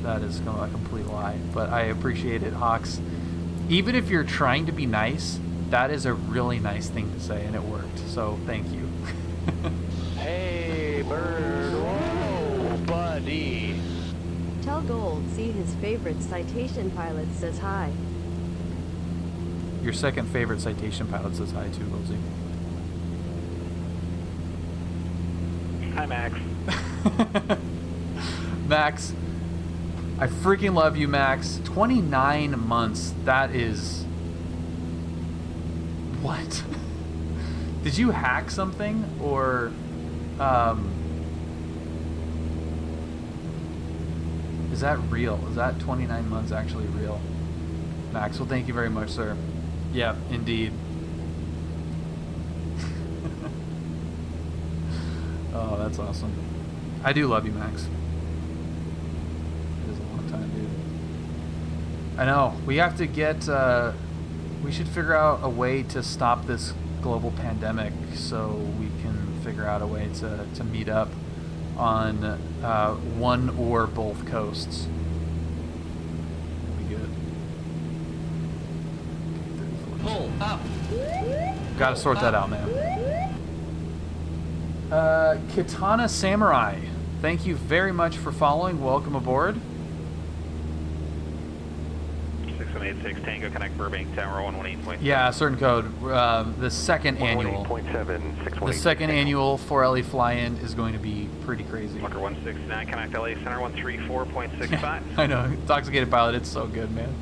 that is a complete lie, but I appreciate it, Hawks. Even if you're trying to be nice, that is a really nice thing to say, and it worked. So thank you. Hey, bird. Whoa, buddy. Tell Gold see his favorite citation pilot says hi. Your second favorite citation pilot says hi too, Rosie. Hi, Max. Max, I freaking love you, Max. 29 months. That is... What? Did you hack something? Or... Is that real? Is that 29 months actually real? Max, well, thank you very much, sir. Yeah, indeed. Oh, that's awesome. I do love you, Max. It is a long time, dude. I know. We have to get... we should figure out a way to stop this global pandemic so we can figure out a way to meet up on one or both coasts. That'd be good. Pull up. Gotta sort that out, man. Katana Samurai, thank you very much for following. Welcome aboard. 6186 Tango Connect Burbank Tower 118.7. Yeah, certain code. The second annual. 118.7, The second annual 4LE fly-in is going to be pretty crazy. Walker 169 Connect LA Center 134.65. I know, Intoxicated Pilot, it's so good, man.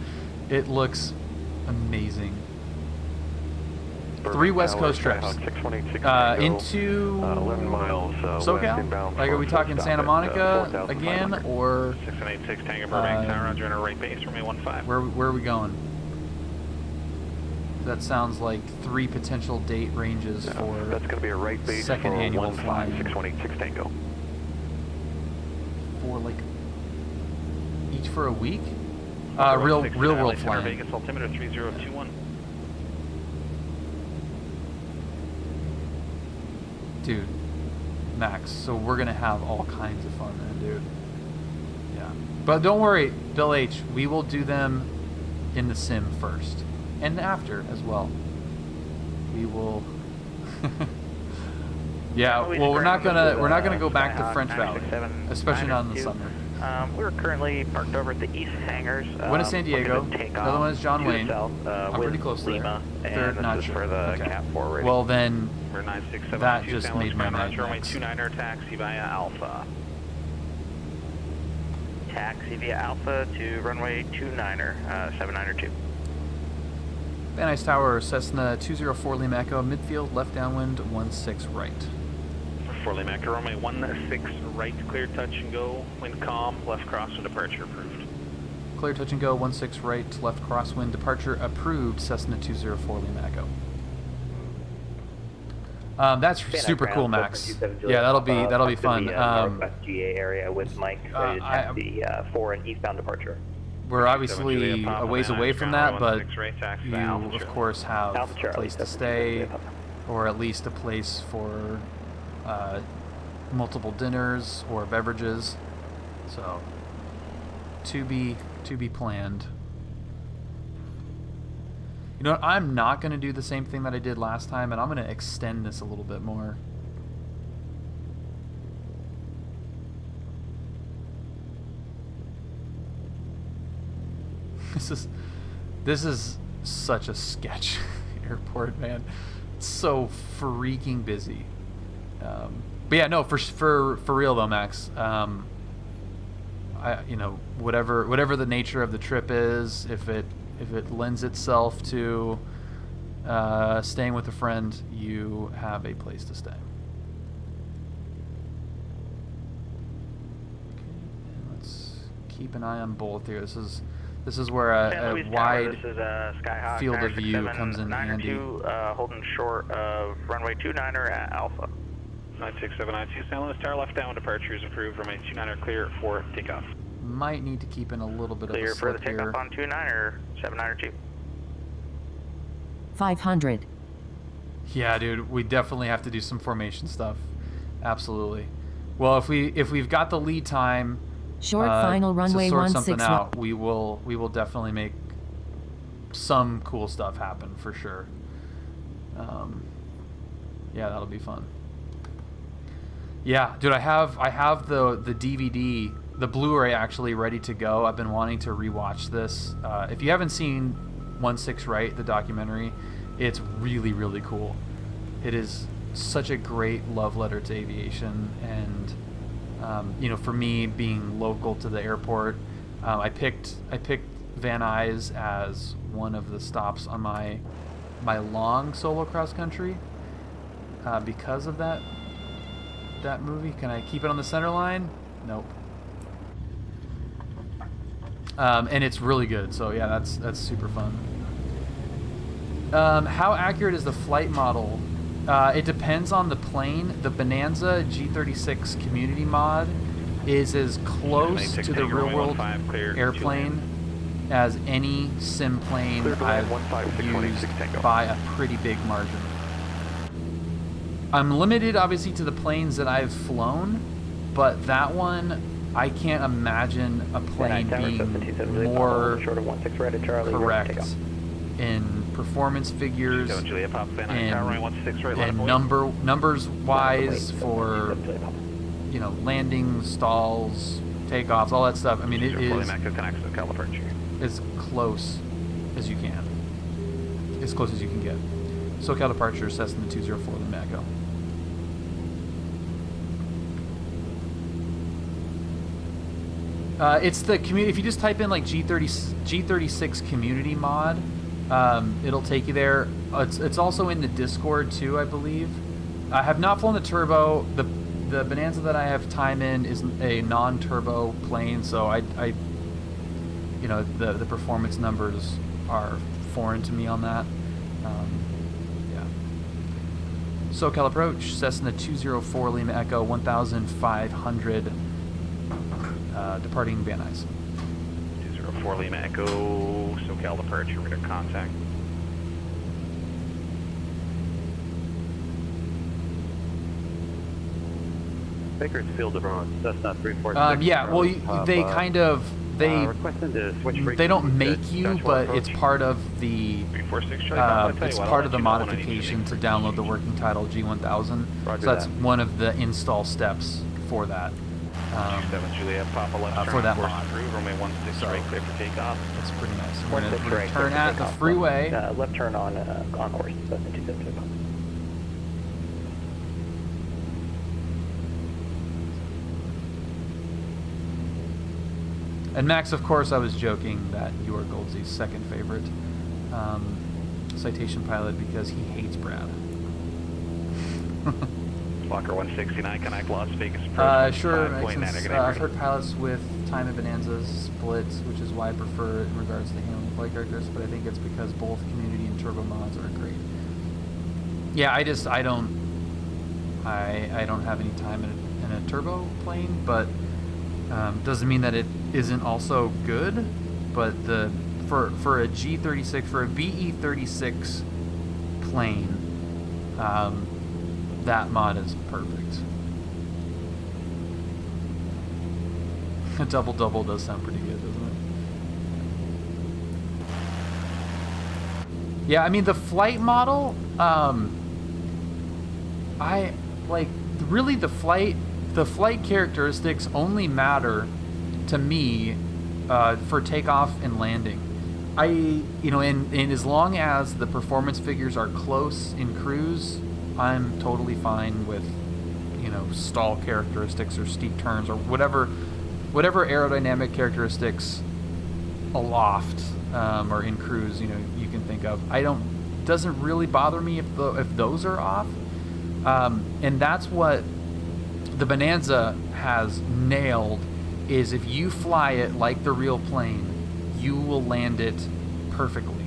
It looks amazing. Burbank 3 West Tower, Coast trips. Skyhawk 618 into 11 miles SoCal? inbound Like, are we talking stop Santa at, Monica 4,500. again, or 6186 Tango Burbank Tower on your right base from A15. where are we going? That sounds like 3 potential date ranges for That's going to be a right base second for annual flying. 6186 Tango. For like each for a week? Walker Real 169 LA world Center, flying. Vegas altimeter 3021. Dude, Max, so we're gonna have all kinds of fun then, dude. Yeah. But don't worry, Bill H, we will do them in the sim first, and after as well. We will. Yeah, well, we're not gonna go back to French Valley, especially not in the summer. We're currently parked over at the east hangars. One is San Diego, the other one is John Wayne. I'm pretty close to Lima, there. Third, not sure. For the Okay. Cap 4 rating. Well then, We're 967 that just made my night. runway 29er taxi via Alpha. Taxi via Alpha to runway 29er, 792. Van Nuys Tower, Cessna 204 Lima Echo, midfield, left downwind, 16 right. 4 Lima Echo, runway 16 right, clear touch and go, wind calm, left crosswind departure approved. Clear touch and go, 16 right, left crosswind, departure approved, Cessna 204 Lima Echo. That's super cool, Max. Yeah, that'll be fun. Northwest GA area with Mike ready to taxi for an eastbound departure. We're obviously a ways away from that, but you, of course, have a place to stay, or at least a place for multiple dinners or beverages. So, to be planned. You know what? I'm not going to do the same thing that I did last time, and I'm going to extend this a little bit more. This is such a sketch airport, man. It's so freaking busy. But yeah, no, for real though, Max. You know, whatever the nature of the trip is, if it lends itself to staying with a friend, you have a place to stay. Let's keep an eye on both here. This is where a wide field of view comes in handy. Holding short of runway 29er at Alpha. 96792 San Luis Tower, left down departure is approved. Runway 29er clear for takeoff. Might need to keep in a little bit Clear of a for slip the takeoff here. on 29er, 792. 500. Yeah, dude, we definitely have to do some formation stuff. Absolutely. Well, if we've got the lead time Short final runway to sort 16 something out, we will definitely make some cool stuff happen for sure. Yeah, that'll be fun. Yeah, dude, I have the DVD, the Blu-ray actually ready to go. I've been wanting to rewatch this. If you haven't seen 16 Right, the documentary, it's really, really cool. It is such a great love letter to aviation, and you know, for me being local to the airport, I picked Van Nuys as one of the stops on my long solo cross country because of that movie. Can I keep it on the center line? Nope. And it's really good. So yeah, that's super fun. How accurate is the flight model? It depends on the plane. The Bonanza G36 community mod is as close to the real-world airplane as any sim plane I've used by a pretty big margin. I'm limited, obviously, to the planes that I've flown, but that one, I can't imagine a plane being more correct in performance figures and numbers wise for, you know, landings, stalls, takeoffs, all that stuff. I mean, it is as close as you can. As close as you can get. SoCal departure, Cessna 204 Lima Echo. It's the community. If you just type in like G36 community mod, it'll take you there. It's also in the Discord too, I believe. I have not flown the turbo. The Bonanza that I have time in is a non-turbo plane, so I you know, the performance numbers are foreign to me on that. Yeah. SoCal approach, Cessna 204 Lima Echo, 1,500. Departing Van Nuys. 204 Lima Echo, SoCal departure, radar contact. Bakersfield on Cessna 346. Yeah, well, they kind of they don't make you, but it's part of the it's part of the modification to download the working title G1000. So that's one of the install steps for that. For that mod. So that's pretty nice. We're gonna turn at the freeway. Left turn on course. That's the 275. And Max, of course, I was joking that you are Goldsy's second favorite citation pilot because he hates Brad. Walker 169, connect Las Vegas. Sure, I've heard pilots with time and bonanzas split, which is why I prefer it in regards to handling flight characteristics, but I think it's because both community and turbo mods are great. Yeah, I don't have any time in a turbo plane, but doesn't mean that it isn't also good. But for a G36, for a BE36 plane, that mod is perfect. A double does sound pretty good, doesn't it? Yeah, I mean the flight model, I like really the flight characteristics only matter to me for takeoff and landing. And as long as the performance figures are close in cruise, I'm totally fine with, stall characteristics or steep turns or whatever aerodynamic characteristics aloft or in cruise, you can think of. Doesn't really bother me if those are off. And that's what the Bonanza has nailed, is if you fly it like the real plane, you will land it perfectly.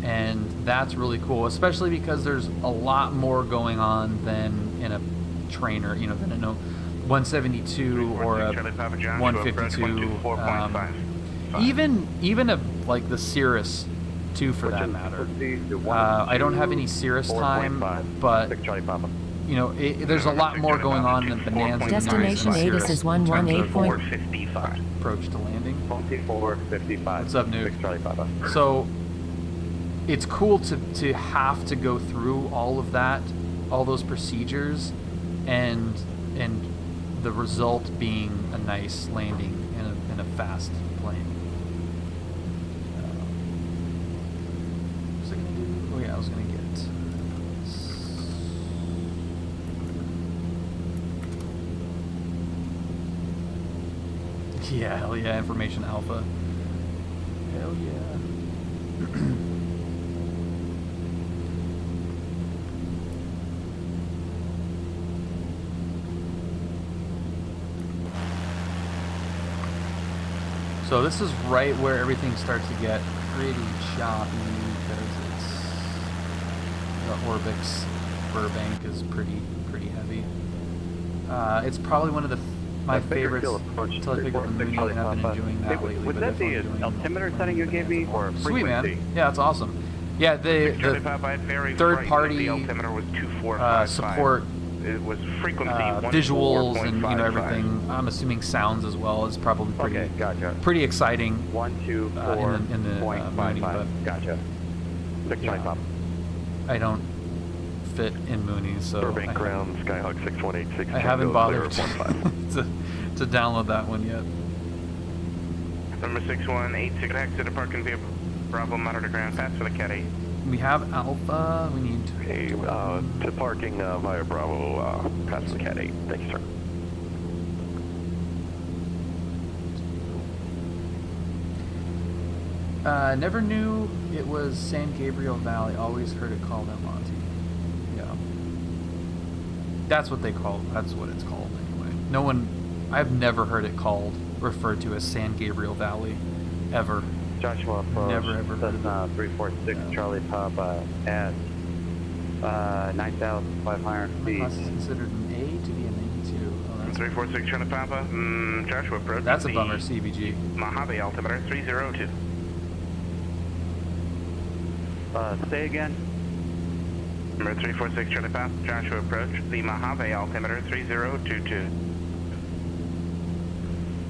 And that's really cool, especially because there's a lot more going on than in a trainer, than in a 172 or a 152. Even like the Cirrus 2 for that matter. I don't have any Cirrus time, but there's a lot more going on in Bonanza. Destination ATIS is 118.55. Approach to landing. 2455. What's up, Nuys? So it's cool to have to go through all of that, all those procedures, and the result being a nice landing in a fast plane. What was I gonna do? Oh yeah, I was gonna get. Yeah, hell yeah, information alpha. Hell yeah. So this is right where everything starts to get pretty choppy because the Orbix Burbank is pretty heavy. It's probably one of my favorites until I picked up the Mooney, and I've been enjoying that lately. Was that the altimeter setting you gave me, or sweet, man. Yeah, that's awesome. Yeah, the third party support it was frequency visuals and everything. I'm assuming sounds as well is probably pretty exciting. 124 in the Mooney, but gotcha. 625. I don't fit in Mooney, so Burbank ground Skyhawk 6186. I haven't bothered to download that one yet. Number 6186, connect to the parking vehicle. Bravo, monitor ground, pass for the Cat 8. We have Alpha. We need to parking via Bravo, pass for the Cat 8. Thank you, sir. Never knew it was San Gabriel Valley. Always heard it called El Monte. Yeah. That's what it's called anyway. No one, I've never heard it referred to as San Gabriel Valley, ever. Joshua, never ever heard of it. 346 Charlie Papa at 9,500 feet. My class is considered an A to be a 92. Oh, that's 346 Charlie Papa, Joshua approach. That's a bummer, CBG. Mojave altimeter 302. Say again. Number 346 Charlie Papa, Joshua approach. The Mojave altimeter 3022.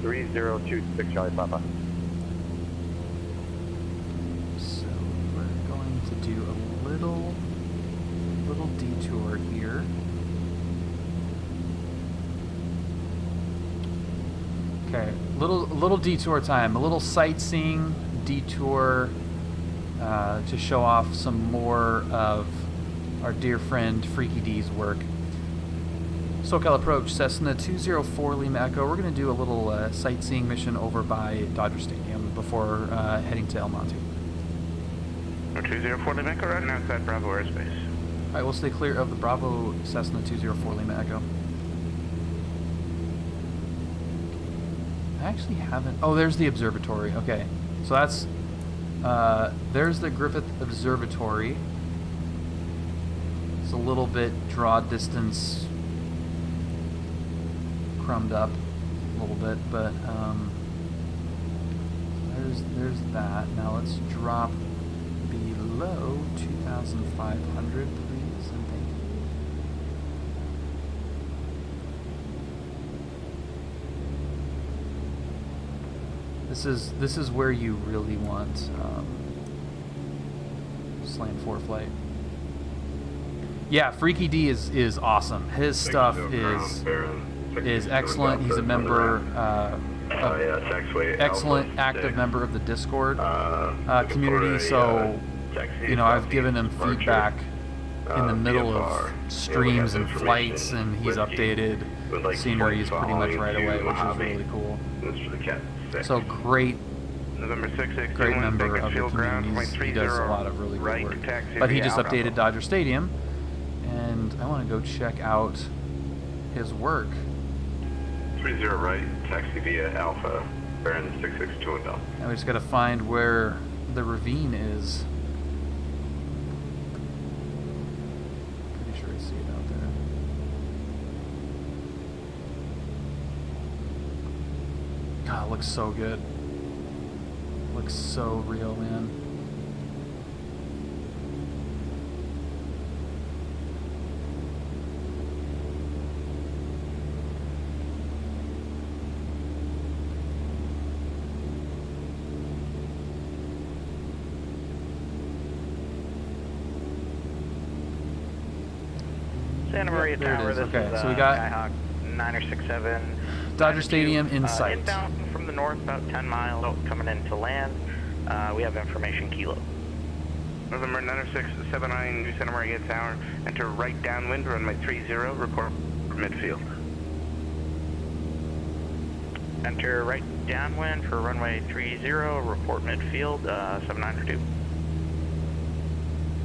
3026 Charlie Papa. little detour time, a little sightseeing detour to show off some more of our dear friend Freaky D's work. SoCal approach, Cessna 204 Lima Echo. We're going to do a little sightseeing mission over by Dodger Stadium before heading to El Monte. 204 Lima Echo, right outside Bravo airspace. All right, we'll stay clear of the Bravo Cessna 204 Lima Echo. I actually haven't... Oh, there's the observatory. Okay, so that's... there's the Griffith Observatory. It's a little bit draw distance crumbed up a little bit, but there's that. Now let's drop below 2,500, please, and thank you. This is where you really want Slant 4 flight. Yeah, Freaky D is awesome. His stuff is excellent. He's a member, excellent active member of the Discord community. So, you know, I've given him feedback in the middle of streams and flights, and he's updated sceneries pretty much right away, which is really cool. So great member of the community. He does a lot of really good work. But he just updated Dodger Stadium, and I want to go check out his work. 30 right, taxi via Alpha, bearing 662 and down. Now we just got to find where the ravine is. Pretty sure I see it out there. God, it looks so good. Looks so real, man. Santa Maria Tower, this okay, is so we got Skyhawk 967. Dodger Stadium in sight. Inbound from the north, about 10 miles, coming in to land. We have information, Kilo. November 9679, New Santa Maria Tower. Enter right downwind, runway 30, report midfield. Enter right downwind for runway 30, report midfield, 7902.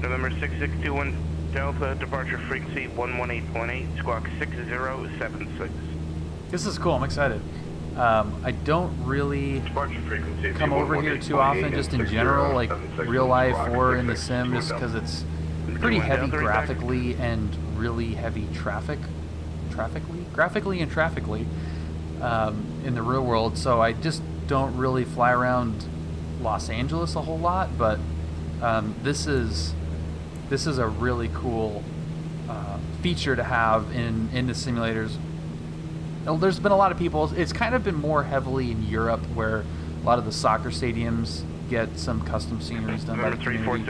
November 6621, Delta, departure frequency 118.8, squawk 6076. This is cool. I'm excited. I don't really come over here too often, just in general, like real life or in the sim, just because it's pretty heavy graphically and really heavy graphically and traffically in the real world. So I just don't really fly around Los Angeles a whole lot, but this is a really cool feature to have in the simulators. There's been a lot of people, it's kind of been more heavily in Europe, where a lot of the soccer stadiums get some custom sceneries done by the community.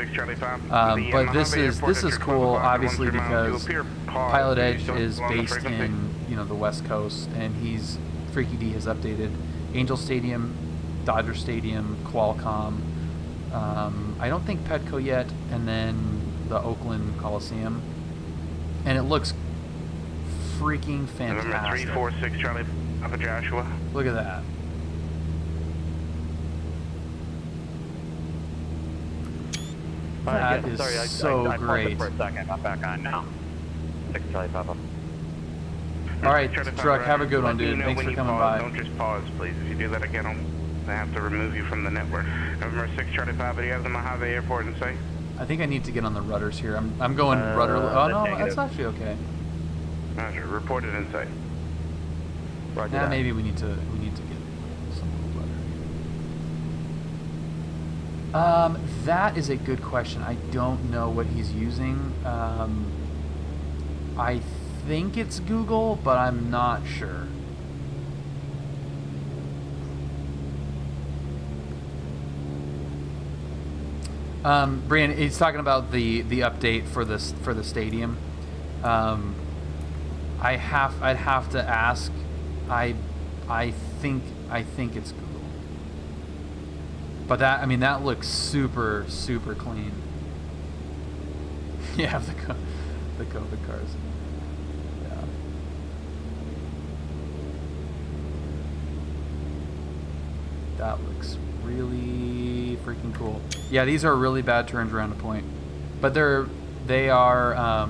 But this is cool, obviously, because PilotEdge is based in, you know, the West Coast, and Freaky D has updated Angel Stadium, Dodger Stadium, Qualcomm. I don't think Petco yet, and then the Oakland Coliseum, and it looks freaking fantastic. 346 Charlie Papa Joshua. Look at that. That is so great. For a second. I'm back on now. 6 Charlie Papa. All right, truck. Have a good one, dude. Thanks for coming by. Don't just pause, please. If you do that again, I have to remove you from the network. November 6 Charlie Papa. Do you have the Mojave Airport in sight? I think I need to get on the rudders here. I'm going rudder. Oh no, that's actually okay. Roger. Reported in sight. Yeah, maybe we need to get some rudder. That is a good question. I don't know what he's using. I think it's Google, but I'm not sure. Brian, he's talking about the update for the stadium. I'd have to ask. I think I think it's Google. But that, I mean, that looks super, super clean. Yeah, the COVID cars. Yeah. That looks really freaking cool. Yeah, these are really bad turns around a point, but they are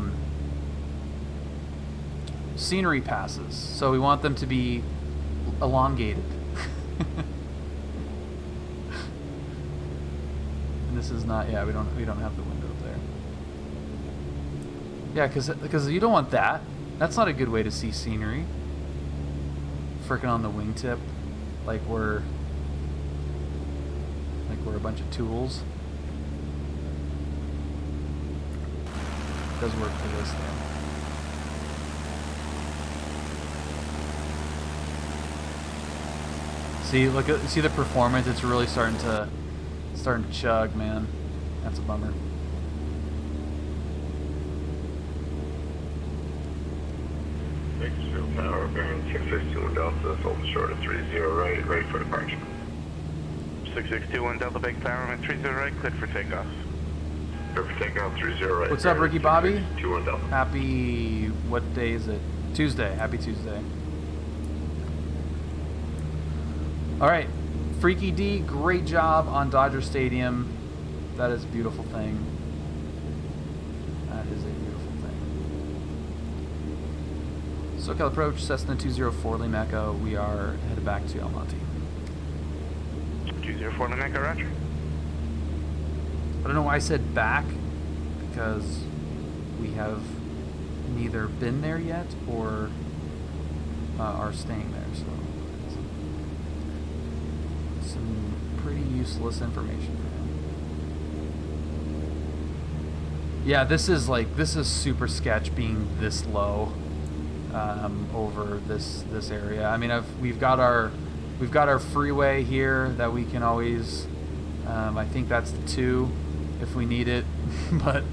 scenery passes, so we want them to be elongated. And this is not. Yeah, we don't have the window up there. Yeah, because you don't want that. That's not a good way to see scenery. Frickin' on the wingtip, like we're a bunch of tools. It does work for this though. See the performance. It's really starting to chug, man. That's a bummer. Bakersfield Tower, bearing 661 Delta, hold short of 30 right, ready for departure. 6621 Delta Big Tower, I'm at 30 right, cleared for takeoff. Cleared for takeoff, 30 right. What's up, Ricky Bobby? 661 Delta. Happy, what day is it? Tuesday. Happy Tuesday. All right, Freaky D, great job on Dodger Stadium. That is a beautiful thing. That is a beautiful thing. SoCal approach, Cessna 204 Lima Echo. We are headed back to El Monte. 204 Lima Echo, roger. I don't know why I said back, because we have neither been there yet or are staying there, so some pretty useless information for him. Yeah, this is super sketch being this low over this area. I mean, we've got our freeway here that we can always. I think that's the 2 if we need it, but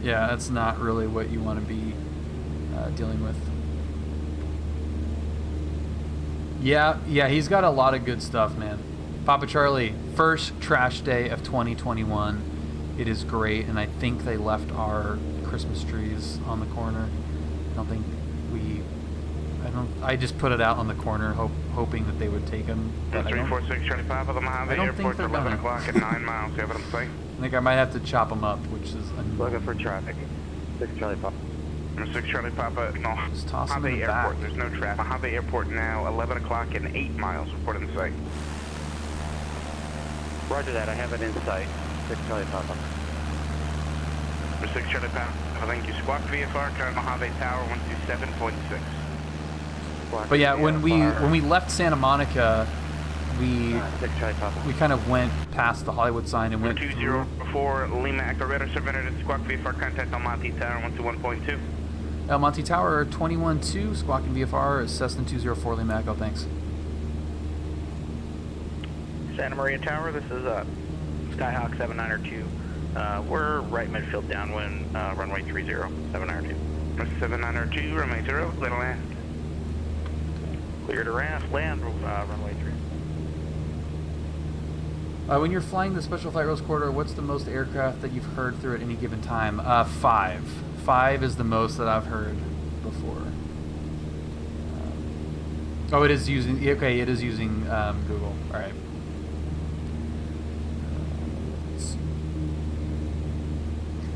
yeah, that's not really what you want to be dealing with. Yeah, he's got a lot of good stuff, man. Papa Charlie, first trash day of 2021. It is great, and I think they left our Christmas trees on the corner. I just put it out on the corner, hoping that they would take them. 346 Charlie Papa, the Mojave Airport for 11 o'clock at 9 miles. You have it on site? I think I might have to chop them up, which is annoying. Looking for traffic. 6 Charlie Papa. 6 Charlie Papa, no. Just toss them in the Airport. back. There's no traffic. Mojave Airport now, 11 o'clock and 8 miles. Report in sight. Roger that. I have it in sight. 6 Charlie Papa. 6 Charlie Papa. Thank you. Squawk VFR, current Mojave Tower 127.6. But yeah, when we left Santa Monica, we kind of went past the Hollywood sign and went 204 Lima Echo Radar Surveyor to Squawk VFR, contact El Monte Tower 121.2. El Monte Tower 21-2, squawking VFR, Cessna 204 Lima Echo, thanks. Santa Maria Tower, this is Skyhawk 792. We're right midfield downwind, runway 30, 792. 792, runway 0, clear to land. Clear to land, runway 3. When you're flying the Special Flight Rules Corridor, what's the most aircraft that you've heard through at any given time? 5. 5 is the most that I've heard before. Oh, it is using, okay, it is using Google. All right.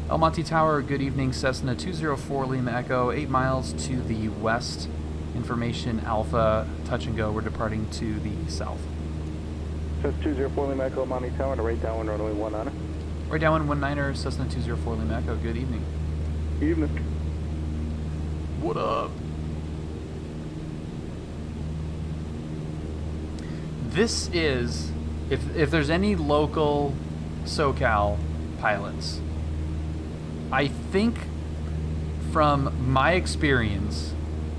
El Monte Tower, good evening, Cessna 204 Lima Echo, 8 miles to the west. Information Alpha, touch and go. We're departing to the south. Cessna 204 Lima Echo, Monte Tower, to right downwind runway 19er. Right downwind 19er, Cessna 204 Lima Echo. Good evening. Good evening. What up? This is, if there's any local SoCal pilots, I think from my experience,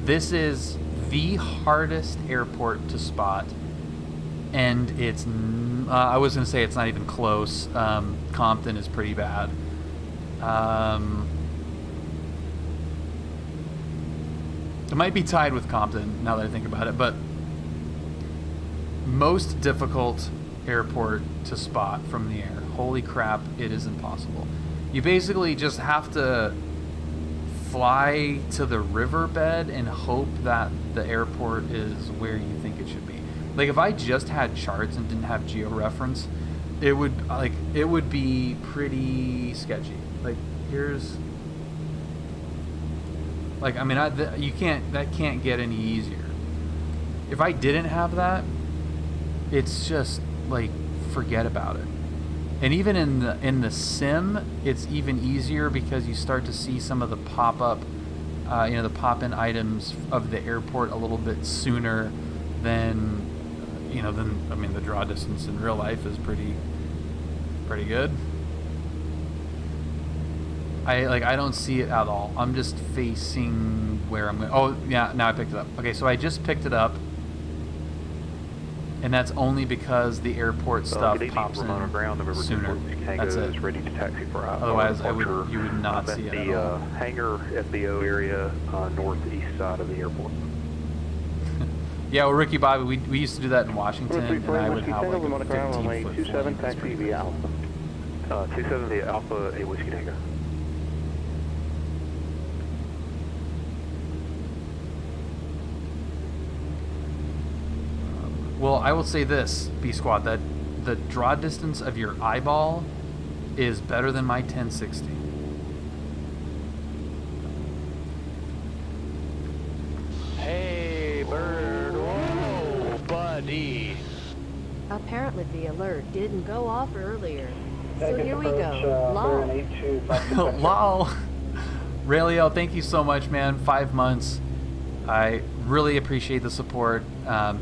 this is the hardest airport to spot, and it's, I was going to say it's not even close. Compton is pretty bad. It might be tied with Compton, now that I think about it, but most difficult airport to spot from the air. Holy crap, it is impossible. You basically just have to fly to the riverbed and hope that the airport is where you think it should be. Like, if I just had charts and didn't have georeference, it would be pretty sketchy. Like, here's, like, I mean, that can't get any easier. If I didn't have that, it's just like, forget about it. And even in the sim, it's even easier because you start to see some of the pop-up, the pop-in items of the airport a little bit sooner than, I mean, the draw distance in real life is pretty good. I don't see it at all. I'm just facing where I'm going. Oh yeah, now I picked it up. Okay, so I just picked it up. And that's only because the airport stuff pops in sooner. That's it. Is ready to taxi for otherwise, you would not see it at all. Hangar FBO area, northeast side of the airport. Yeah, well, Ricky Bobby, we used to do that in Washington, and I would have like a 15-foot 27 taxi via Alpha. 27 via Alpha, a Whiskey Tango. Well, I will say this, B-Squad, that the draw distance of your eyeball is better than my 1060. Hey, bird. Whoa, buddy. Apparently the alert didn't go off earlier. So here we go. Lol. Lol. Raylio, thank you so much, man. 5 months. I really appreciate the support.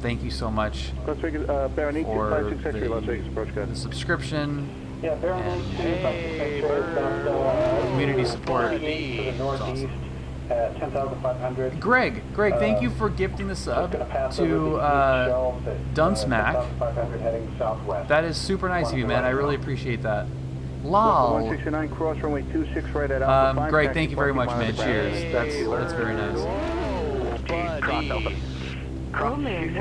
Thank you so much for the subscription and community support. It's awesome. Greg, thank you for gifting the sub to Dunsmack. That is super nice of you, man. I really appreciate that. Lol. 169 cross runway 26 right at Alpha. Greg, thank you very much, man. Cheers. That's very nice. Oh man,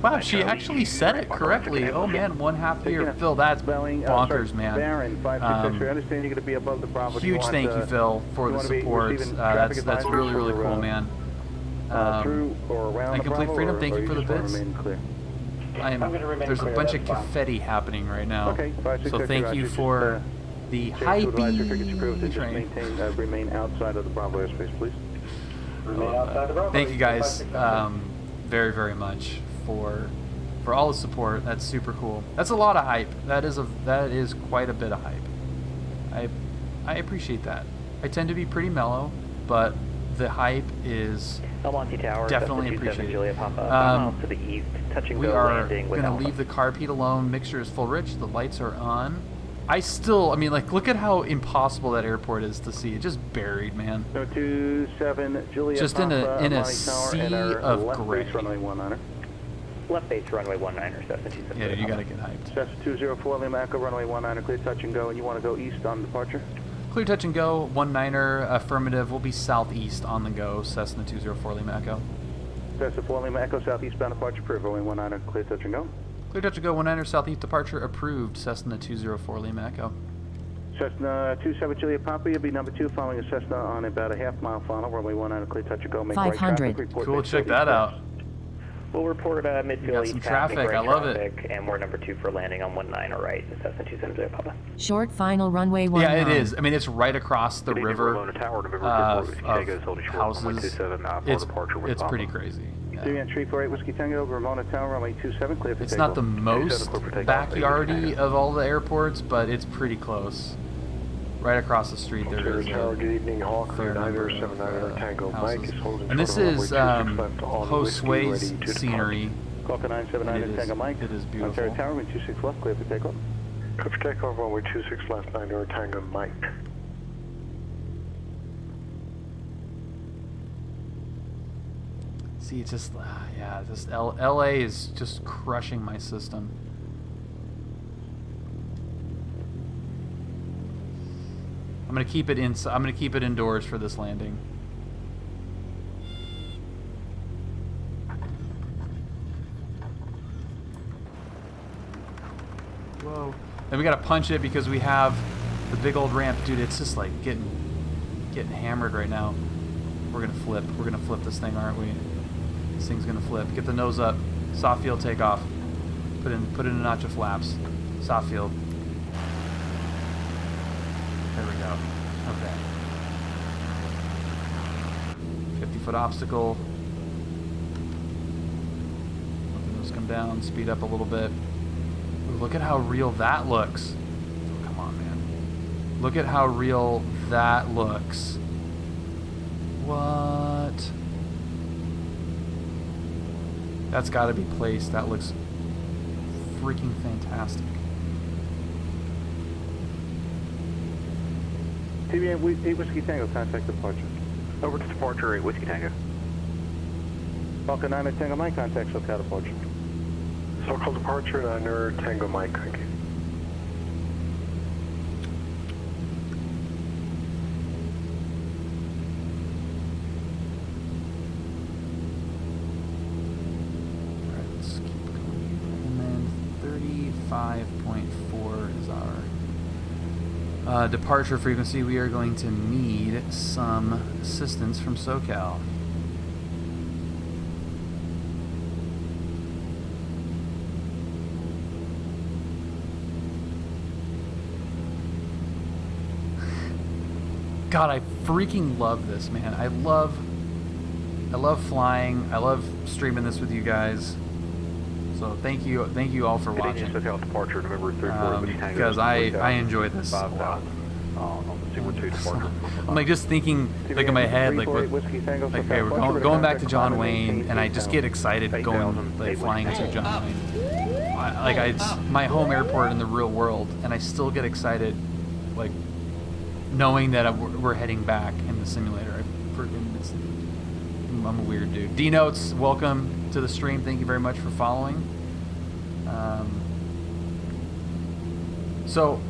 wow, she actually said it correctly. Oh man, 1/2 year. Phil, that's bonkers, man. Huge thank you, Phil, for the support. That's really, really cool, man. And Complete Freedom, thank you for the bits. There's a bunch of confetti happening right now. So thank you for the hype train. Remain outside of the Bravo airspace, please. Thank you guys very, very much for all the support. That's super cool. That's a lot of hype. That is quite a bit of hype. I appreciate that. I tend to be pretty mellow, but the hype is Monte Tower, definitely appreciated. To the east, we are going to leave the carb heat alone. Mixture is full rich. The lights are on. I mean, like, look at how impossible that airport is to see. It's just buried, man. 27 Juliet just in a sea of gray. Left base runway 19er, Cessna 270. Yeah, you gotta get hyped. Cessna 204 Lima Echo, runway 19er, clear touch and go, and you want to go east on departure? Clear touch and go, 19er, affirmative, will be southeast on the go, Cessna 204 Lima Echo. Cessna 4 Lima Echo, southeastbound departure, approved, runway 19er, clear touch and go. Clear touch and go, 19er, southeast departure, approved, Cessna 204 Lima Echo. Cessna 27 Juliet Papa, you'll be number 2, following a Cessna on about a half-mile final, runway 19er, clear touch and go, make 500. right traffic, Cool, check that out. We'll report midfield some traffic, I love it. And we're number 2 for landing on 19 right, Cessna 270 Papa. Short final runway 19. Yeah, it is. I mean, it's right across the river of houses. It's pretty crazy. Yeah. 348 Whiskey Tango, Ramona Tower, runway 27, clear for It's not the most backyardy of all the airports, but it's pretty close. Right across the street there is a fair number of houses. And this is Josue's scenery. It is beautiful. Tower, runway 26 left, clear for takeoff. Clear for takeoff, runway 26 left, 9 Tango Mike. See, it's just, yeah, just LA is just crushing my system. I'm gonna keep it inside. I'm gonna keep it indoors for this landing. Whoa. Then we gotta punch it because we have the big old ramp. Dude, it's just like getting hammered right now. We're gonna flip. We're gonna flip this thing, aren't we? This thing's gonna flip. Get the nose up. Soft field takeoff. Put in a notch of flaps. Soft field. There we go. Okay. 50-foot obstacle. Let the nose come down. Speed up a little bit. Ooh, look at how real that looks. Oh, come on, man. Look at how real that looks. What? That's got to be placed. That looks freaking fantastic. TBM 8 Whiskey Tango, contact departure. Over to departure 8 Whiskey Tango. Falcon 9 Tango Mike, contact SoCal departure. SoCal departure 9 Tango Mike, thank you. Alright, let's keep going. And then 35.4 is our departure frequency. We are going to need some assistance from SoCal. God, I freaking love this, man. I love flying. I love streaming this with you guys. So thank you all for watching. SoCal departure November 3 because I enjoy this a lot. I'm like just thinking, like in my head, like we're going back to John Wayne, and I just get excited going like flying to John Wayne. It's my home airport in the real world, and I still get excited, like knowing that we're heading back in the simulator. I'm a weird dude. D-Notes, welcome to the stream. Thank you very much for following. So,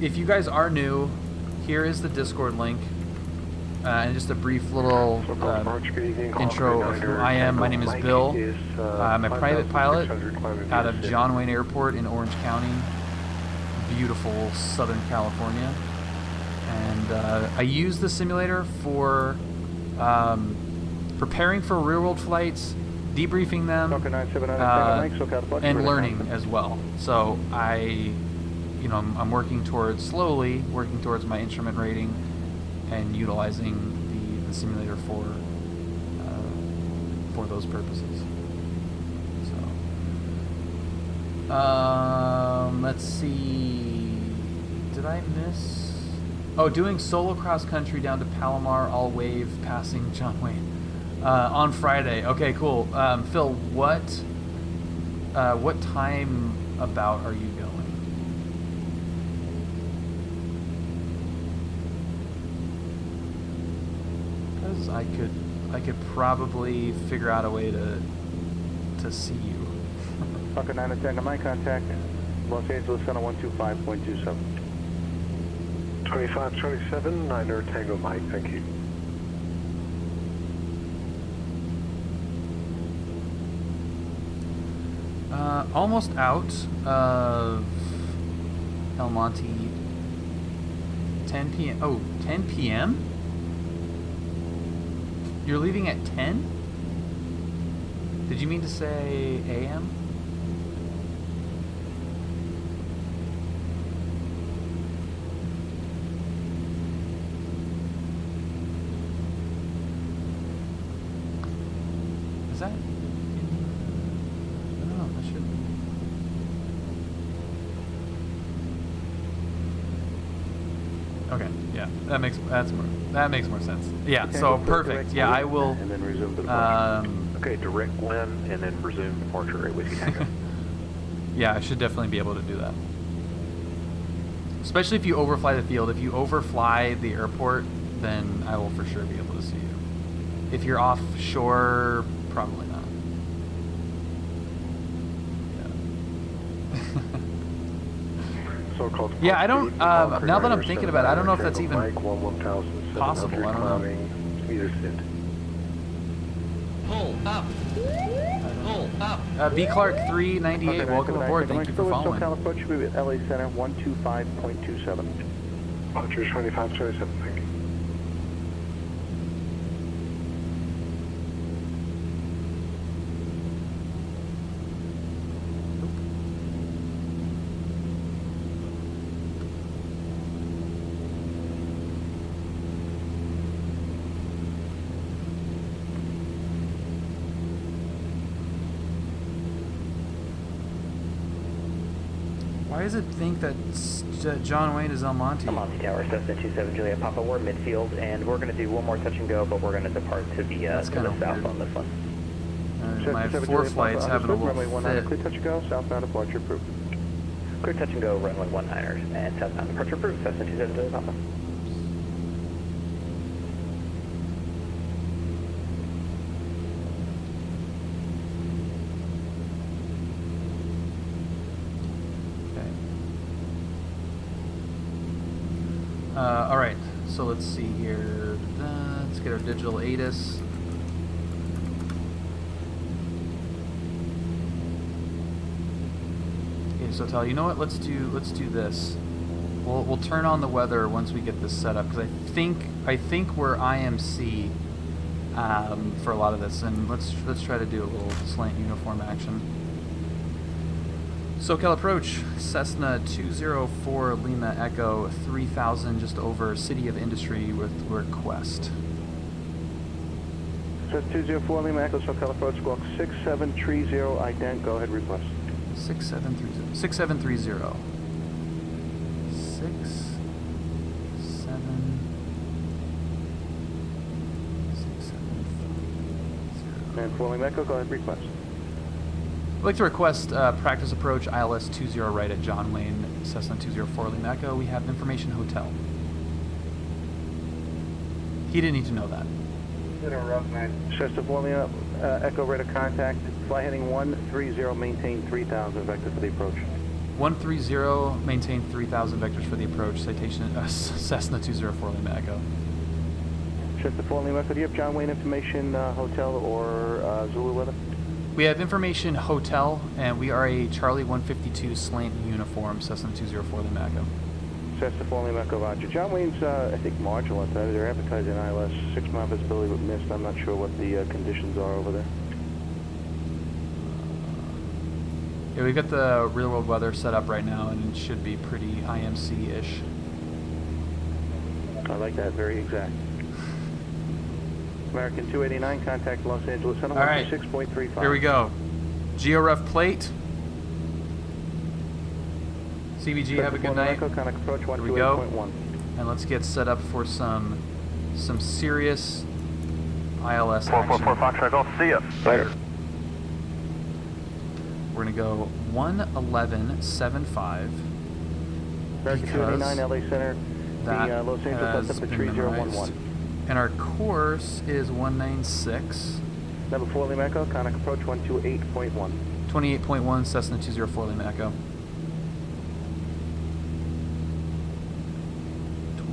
if you guys are new, here is the Discord link. And just a brief little intro of who I am. My name is Bill. I'm a private pilot out of John Wayne Airport in Orange County, beautiful Southern California. And I use the simulator for preparing for real-world flights, debriefing them, and learning as well. So I'm working towards my instrument rating and utilizing the simulator for those purposes. So let's see. Did I miss? Oh, doing solo cross country down to Palomar, all wave, passing John Wayne on Friday. Okay, cool. Phil, what time about are you going? Because I could probably figure out a way to see you. Falcon 9 Tango, my contact, Los Angeles Center 125.27. 2527, 9 Tango Mike, thank you. Almost out of El Monte. 10 p.m. Oh, 10 p.m.? You're leaving at 10? Did you mean to say a.m.? Is that? No, that should. Okay, yeah, that makes more sense. Yeah, so perfect. Yeah, I will. And then resume the departure. Okay, direct wind and then resume departure 8 Whiskey Tango. Yeah, I should definitely be able to do that. Especially if you overfly the field. If you overfly the airport, then I will for sure be able to see you. If you're offshore, probably not. Yeah, I don't. Now that I'm thinking about it, I don't know if that's even possible. I don't know. Pull up. Pull B Clark 398, welcome aboard. Thank you for following. SoCal approach should be at LA Center 125.27. Roger, 2527, thank you. Why does it think that John Wayne is on Monte? Monte Tower, Cessna 27 Juliet Papa, we're midfield, and we're going to do one more touch and go, but we're going to depart to the south on this one. My 4 flights having a little fit. Clear touch and go, southbound departure approved. Clear touch and go, runway 19ers, and southbound departure approved, Cessna 27 Juliet Papa. Alright, so let's see here. Let's get our digital ATIS. Okay, so you know what? Let's do this. We'll turn on the weather once we get this set up, because I think we're IMC for a lot of this, and let's try to do a little slant uniform action. SoCal approach, Cessna 204 Lima Echo 3000 just over City of Industry with request. Cessna 204 Lima Echo, SoCal approach, squawk 6730, ident, go ahead, request. 6730. 6730. 6730. And 4 Lima Echo, go ahead, request. I'd like to request practice approach ILS 20 right at John Wayne, Cessna 204 Lima Echo. We have information hotel. He didn't need to know that. Cessna 4 Lima Echo right of contact. Fly heading 130, maintain 3000 vector for the approach. 130, maintain 3000 vectors for the approach. Citation Cessna 204 Lima Echo. Cessna 4 Lima Echo, do you have John Wayne information hotel or Zulu weather? We have information hotel, and we are a Charlie 152 slant uniform, Cessna 204 Lima Echo. Cessna 4 Lima Echo, Roger. John Wayne's, I think, marginal at that. They're advertising ILS 6-mile visibility with mist. I'm not sure what the conditions are over there. Yeah, we've got the real-world weather set up right now, and it should be pretty IMC-ish. I like that, very exact. American 289, contact Los Angeles Center, 126.35. Here we go. GeoRef plate. CBG, have a good night. Here we go. And let's get set up for some serious ILS action. 444 Foxtrot Golf, see ya. Later. We're going to go 111.75. American 289, LA Center, the Los Angeles Center, 3011. And our course is 196. Number 4 Lima Echo, contact approach 128.1. 28.1, Cessna 204 Lima Echo. 28.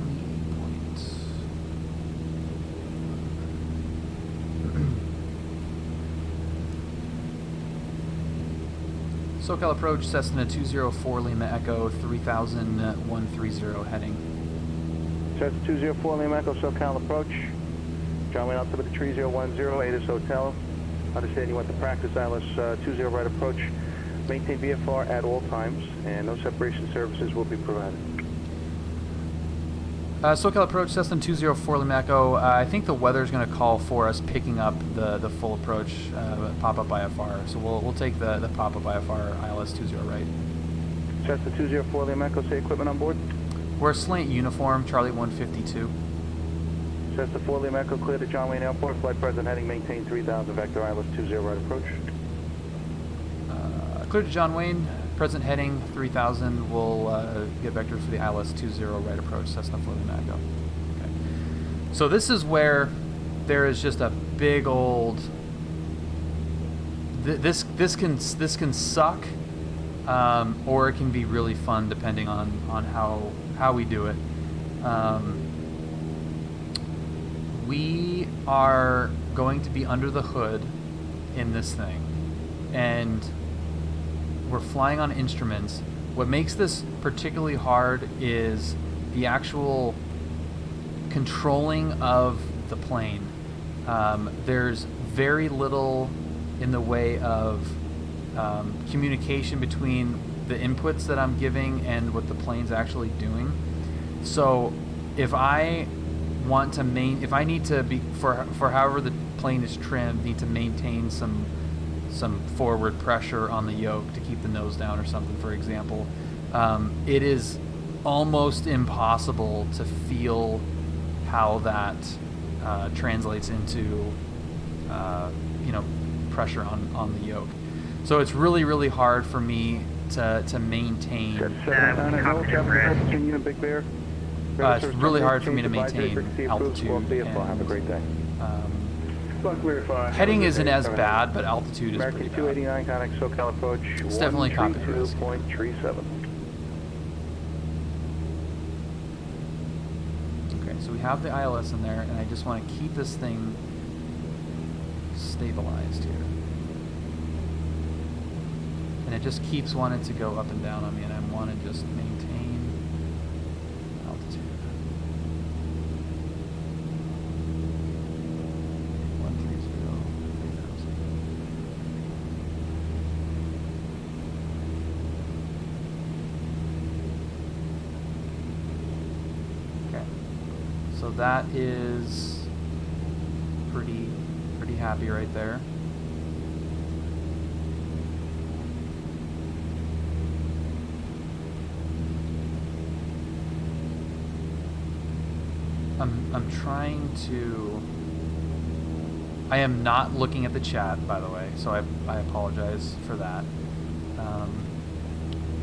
SoCal approach, Cessna 204 Lima Echo 3000 130 heading. Cessna 204 Lima Echo, SoCal approach. John Wayne altimeter 3010, ATIS Hotel. Understand you want the practice ILS 20 right approach. Maintain VFR at all times, and no separation services will be provided. SoCal approach, Cessna 204 Lima Echo. I think the weather's going to call for us picking up the full approach pop-up IFR. So we'll take the pop-up IFR ILS 20 right. Cessna 204 Lima Echo, say equipment on board. We're a slant uniform, Charlie 152. Cessna 4 Lima Echo, clear to John Wayne Airport. Flight present heading, maintain 3000 vector ILS 20 right approach. Clear to John Wayne, present heading 3000. We'll get vectors for the ILS 20 right approach, Cessna 4 Lima Echo. Okay. So this is where there is just a big old. This can suck, or it can be really fun depending on how we do it. We are going to be under the hood in this thing, and we're flying on instruments. What makes this particularly hard is the actual controlling of the plane. There's very little in the way of communication between the inputs that I'm giving and what the plane's actually doing. So if I want to if I need to be, for however the plane is trimmed, need to maintain some forward pressure on the yoke to keep the nose down or something, for example, it is almost impossible to feel how that translates into pressure on the yoke. So it's really, really hard for me to maintain. It's really hard for me to maintain altitude. Have a great day. Heading isn't as bad, but altitude is pretty bad. 289 contact SoCal approach. It's definitely copy risk. 132.37. Okay, so we have the ILS in there, and I just want to keep this thing stabilized here. And it just keeps wanting to go up and down on me, and I want to just maintain altitude. 130, 3000. Okay, so that is pretty happy right there. I'm trying to... I am not looking at the chat, by the way, so I apologize for that.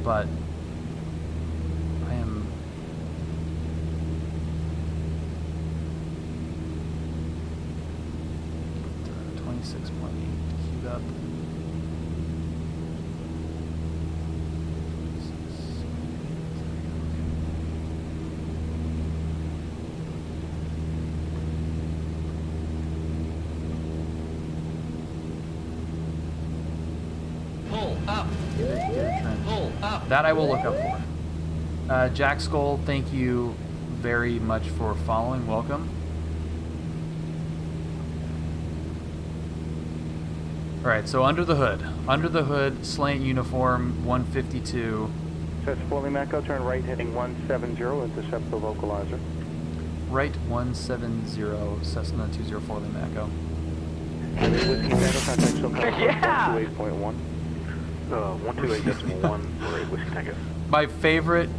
But I am... Get 26.8 queued up. That I will look up for. Jack Skull, thank you very much for following. Welcome. Alright, so under the hood. Under the hood, slant uniform, 152. That's Fully Echo, turn right heading 170, intercept the localizer. Right 170, Cessna 204 Lima Echo. Yeah! 128.1. 128.1 for Whiskey Tango. My favorite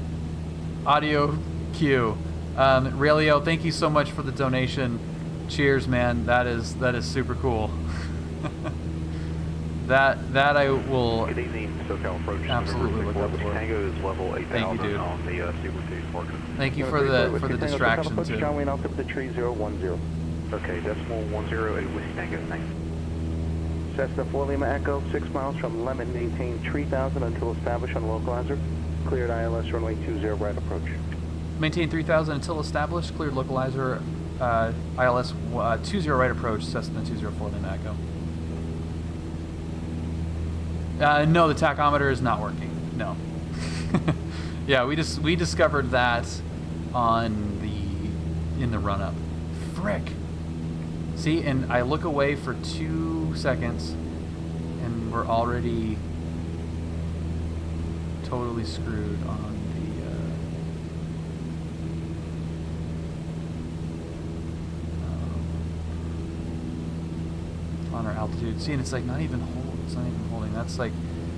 audio cue. Raelio, thank you so much for the donation. Cheers, man. That is super cool. that I will. Good evening, SoCal approach. Absolutely look up for. Tango is level 8,000 Thank you, dude. on the Super 2 forecast. Thank you for the distraction too. John Wayne, I'll tip the tree 010. Okay, decimal 108 Whiskey Tango. Thanks. Cessna 4 Lima Echo, 6 miles from Lemon, maintain 3000 until established on localizer. Cleared ILS runway 20 right approach. Maintain 3000 until established. Cleared localizer. ILS 20 right approach. Cessna 204 Lima Echo. No, the tachometer is not working. No. Yeah, we discovered that in the run up. Frick. See, and I look away for 2 seconds, and we're already totally screwed on the on our altitude. See, and it's like not even holding.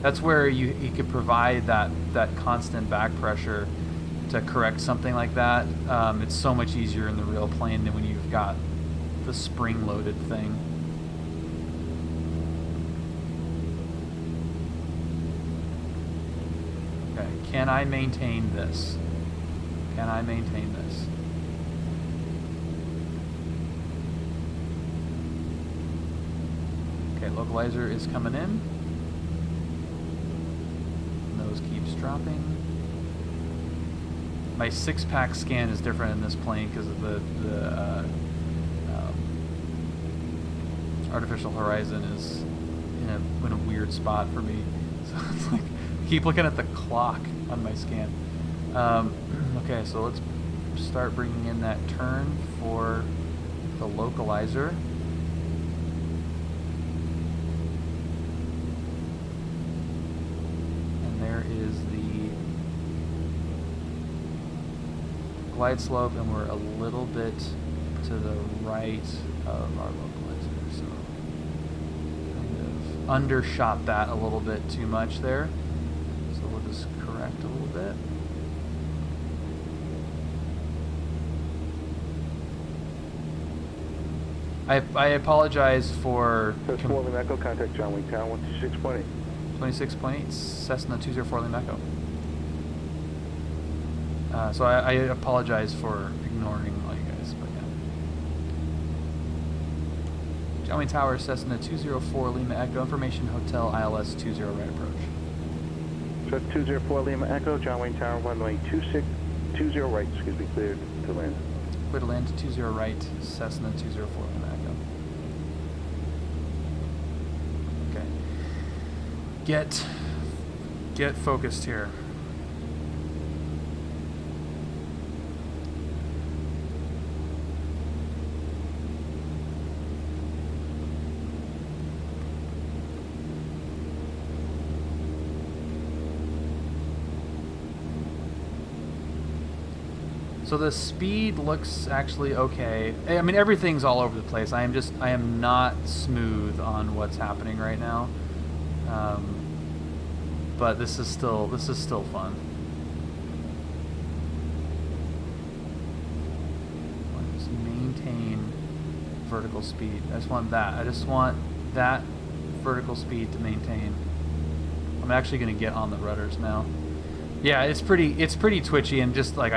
That's where you could provide that constant back pressure to correct something like that. It's so much easier in the real plane than when you've got the spring-loaded thing. Okay, can I maintain this? Can I maintain this? Okay, localizer is coming in. Nose keeps dropping. My 6-pack scan is different in this plane because of the artificial horizon is in a weird spot for me. So it's like I keep looking at the clock on my scan. Okay, so let's start bringing in that turn for the localizer. And there is the glide slope, and we're a little bit to the right of our localizer, so kind of undershot that a little bit too much there. So we'll just correct a little bit. I apologize for... That's 4 Lima Echo, contact John Wayne Tower, 126.8. 26.8, Cessna 204 Lima Echo. So I apologize for ignoring all you guys, but yeah. John Wayne Tower, Cessna 204 Lima Echo, information Hotel ILS 20 right approach. So 204 Lima Echo, John Wayne Tower, runway 20 right, excuse me, cleared to land. Clear to land 20 right, Cessna 204 Lima Echo. Okay. Get focused here. So the speed looks actually okay. I mean, everything's all over the place. I am not smooth on what's happening right now. But this is still fun. Just maintain vertical speed. I just want that vertical speed to maintain. I'm actually going to get on the rudders now. Yeah, it's pretty twitchy, and just like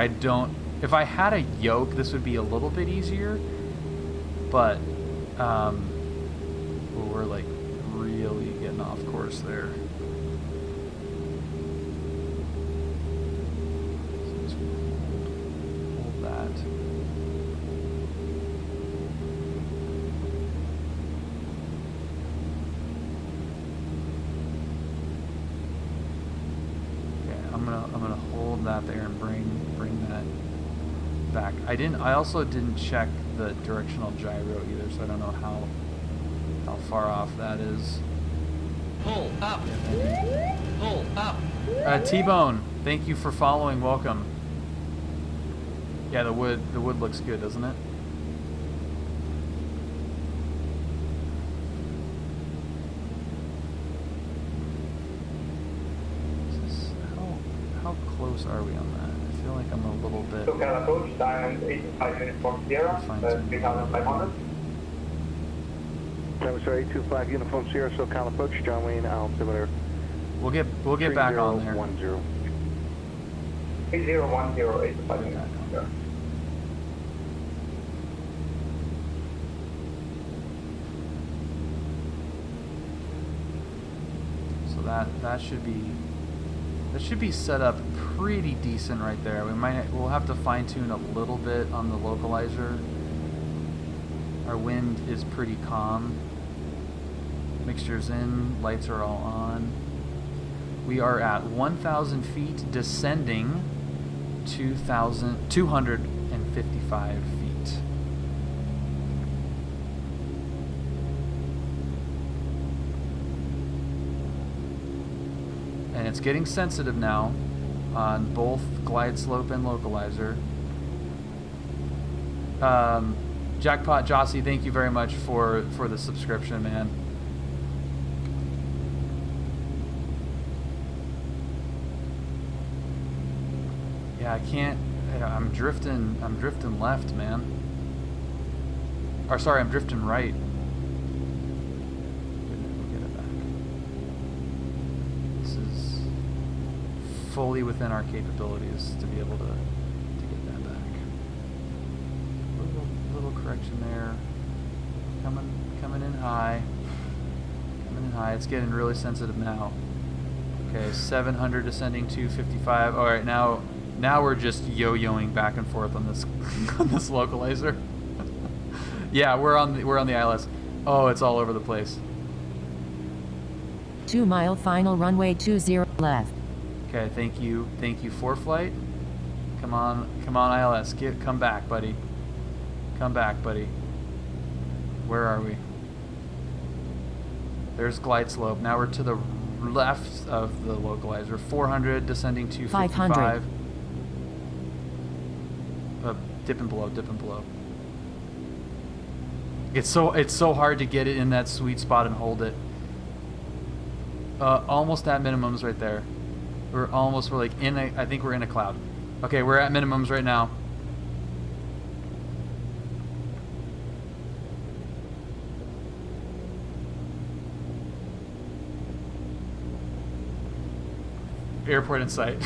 if I had a yoke, this would be a little bit easier, but we're like really getting off course there. So just hold that. Okay, I'm gonna hold that there and bring that back. I also didn't check the directional gyro either, so I don't know how far off that is. Pull up. Pull up. T-Bone, thank you for following. Welcome. Yeah, the wood looks good, doesn't it? How close are we on that? I feel like I'm a little bit... So can I approach Diamond 85 minutes from Sierra, 3,500? Diamond 825 Uniform Sierra, SoCal approach, John Wayne, altimeter. We'll get back on there. 3010. 8010, 85 minutes. Yeah. So that should be set up pretty decent right there. We'll have to fine tune a little bit on the localizer. Our wind is pretty calm. Mixture's in, lights are all on. We are at 1,000 feet, descending 255 feet. And it's getting sensitive now on both glide slope and localizer. Jackpot Jossie, thank you very much for the subscription, man. Yeah, I can't. I'm drifting left, man. Or sorry, I'm drifting right. We'll get it back. This is fully within our capabilities to be able to get that back. Little correction there. Coming in high. Coming in high. It's getting really sensitive now. Okay, 700 descending 255. All right, now we're just yo-yoing back and forth on this on this localizer. Yeah, we're on the ILS. Oh, it's all over the place. 2 mile final runway 20 left. Okay, thank you. Thank you, ForeFlight. Come on, ILS. Come back, buddy. Come back, buddy. Where are we? There's glide slope. Now we're to the left of the localizer. 400 descending to 55. 500. Dipping below. It's so hard to get it in that sweet spot and hold it. Almost at minimums right there. We're like in a, I think we're in a cloud. Okay, we're at minimums right now. Airport in sight.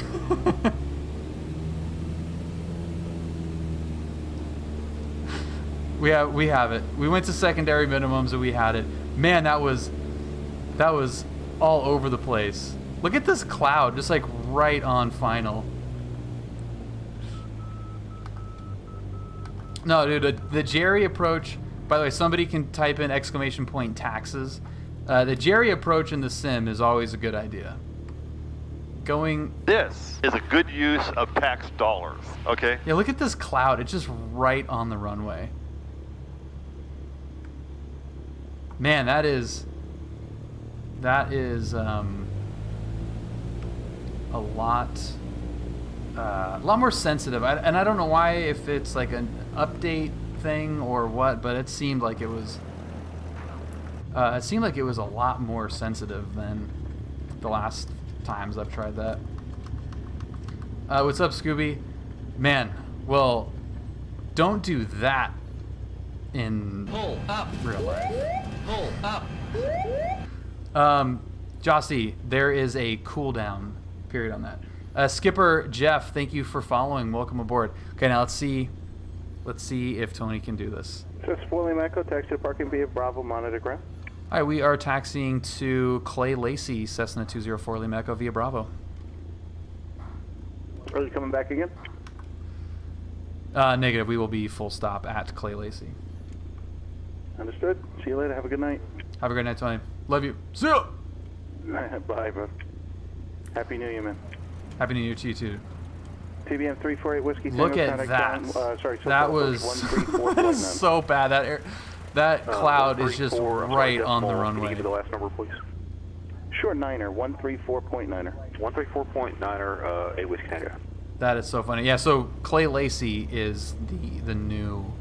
We have it. We went to secondary minimums and we had it. Man, that was all over the place. Look at this cloud, just like right on final. No, dude, the Jerry approach, by the way, somebody can type in ! taxes. The Jerry approach in the sim is always a good idea. This is a good use of tax dollars, okay? Yeah, look at this cloud. It's just right on the runway. Man, that is a lot more sensitive. And I don't know why, if it's like an update thing or what, but it seemed like it was a lot more sensitive than the last times I've tried that. What's up, Scooby? Man, well, don't do that in real life. Pull up. Jossie, there is a cooldown period on that. Skipper Jeff, thank you for following. Welcome aboard. Okay, now let's see if Tony can do this. Just William Echo, taxi to parking via Bravo, monitor ground. All right, we are taxiing to Clay Lacey, Cessna 204 Lima Echo via Bravo. Are you coming back again? Negative. We will be full stop at Clay Lacey. Understood. See you later. Have a good night. Have a great night, Tony. Love you. See ya. Bye, bro. Happy New Year, man. Happy New Year to you, too. TBM 348 Whiskey. Look at that. That was so bad. That cloud is just right on the runway. Give me the last number, please. Sure, Niner, 134.9er. 134.9er, 8 Whiskey Tango. That is so funny. Yeah, so Clay Lacey is the new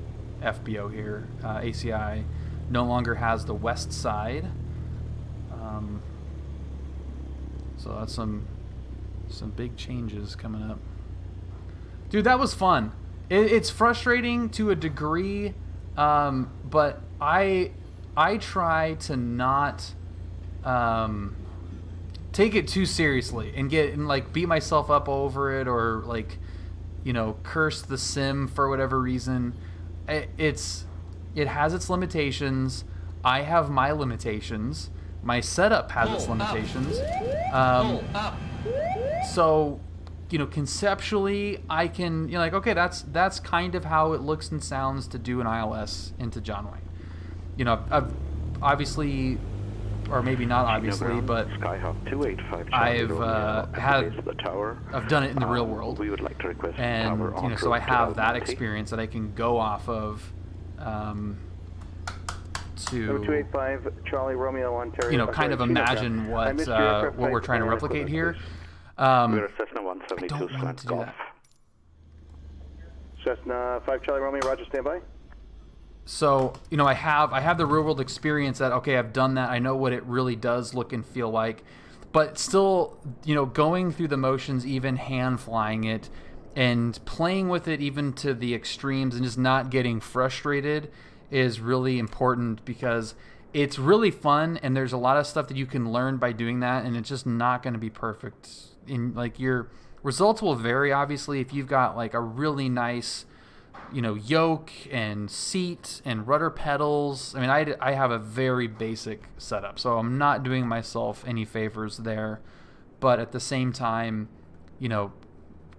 FBO here. ACI no longer has the west side. So that's some big changes coming up. Dude, that was fun. It's frustrating to a degree, but I try to not take it too seriously and beat myself up over it, or curse the sim for whatever reason. It has its limitations. I have my limitations. My setup has its limitations. So, conceptually, I can, okay, that's kind of how it looks and sounds to do an ILS into John Wayne. I've obviously, or maybe not obviously, but I've done it in the real world. We would like to request and so I have that experience that I can go off of. To 285 Charlie Romeo Ontario. Kind of imagine what we're trying to replicate here. We're Cessna 172 I don't want to do that. Cessna 5 Charlie Romeo, Roger, standby. So, I have the real world experience that, okay, I've done that. I know what it really does look and feel like. But still, going through the motions, even hand flying it and playing with it even to the extremes and just not getting frustrated is really important, because it's really fun and there's a lot of stuff that you can learn by doing that, and it's just not going to be perfect. Your results will vary, obviously, if you've got a really nice yoke and seat and rudder pedals. I mean, I have a very basic setup, so I'm not doing myself any favors there. But at the same time,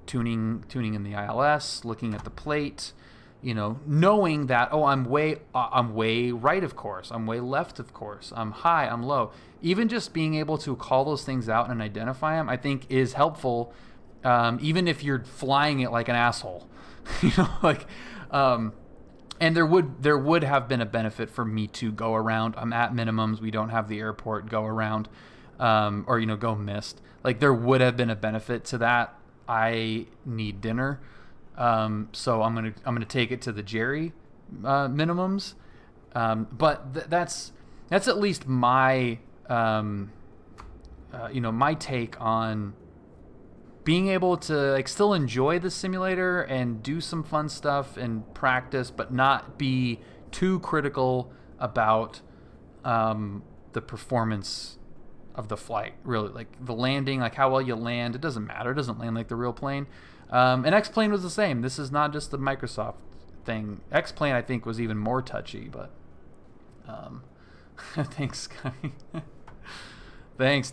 tuning in the ILS, looking at the plate, you know, knowing that, oh, I'm way right of course, I'm way left of course, I'm high, I'm low. Even just being able to call those things out and identify them, I think is helpful, even if you're flying it like an asshole. You know, like, and there would have been a benefit for me to go around. I'm at minimums. We don't have the airport. Go around, or, you know, go missed. Like, there would have been a benefit to that. I need dinner, so I'm gonna take it to the Jerry minimums. But that's at least my you know, my take on being able to, like, still enjoy the simulator and do some fun stuff and practice, but not be too critical about the performance of the flight. Really, like the landing, like how well you land, it doesn't matter. It doesn't land like the real plane. And X-Plane was the same. This is not just the Microsoft thing. X-Plane, I think, was even more touchy, but thanks, Scotty. Thanks.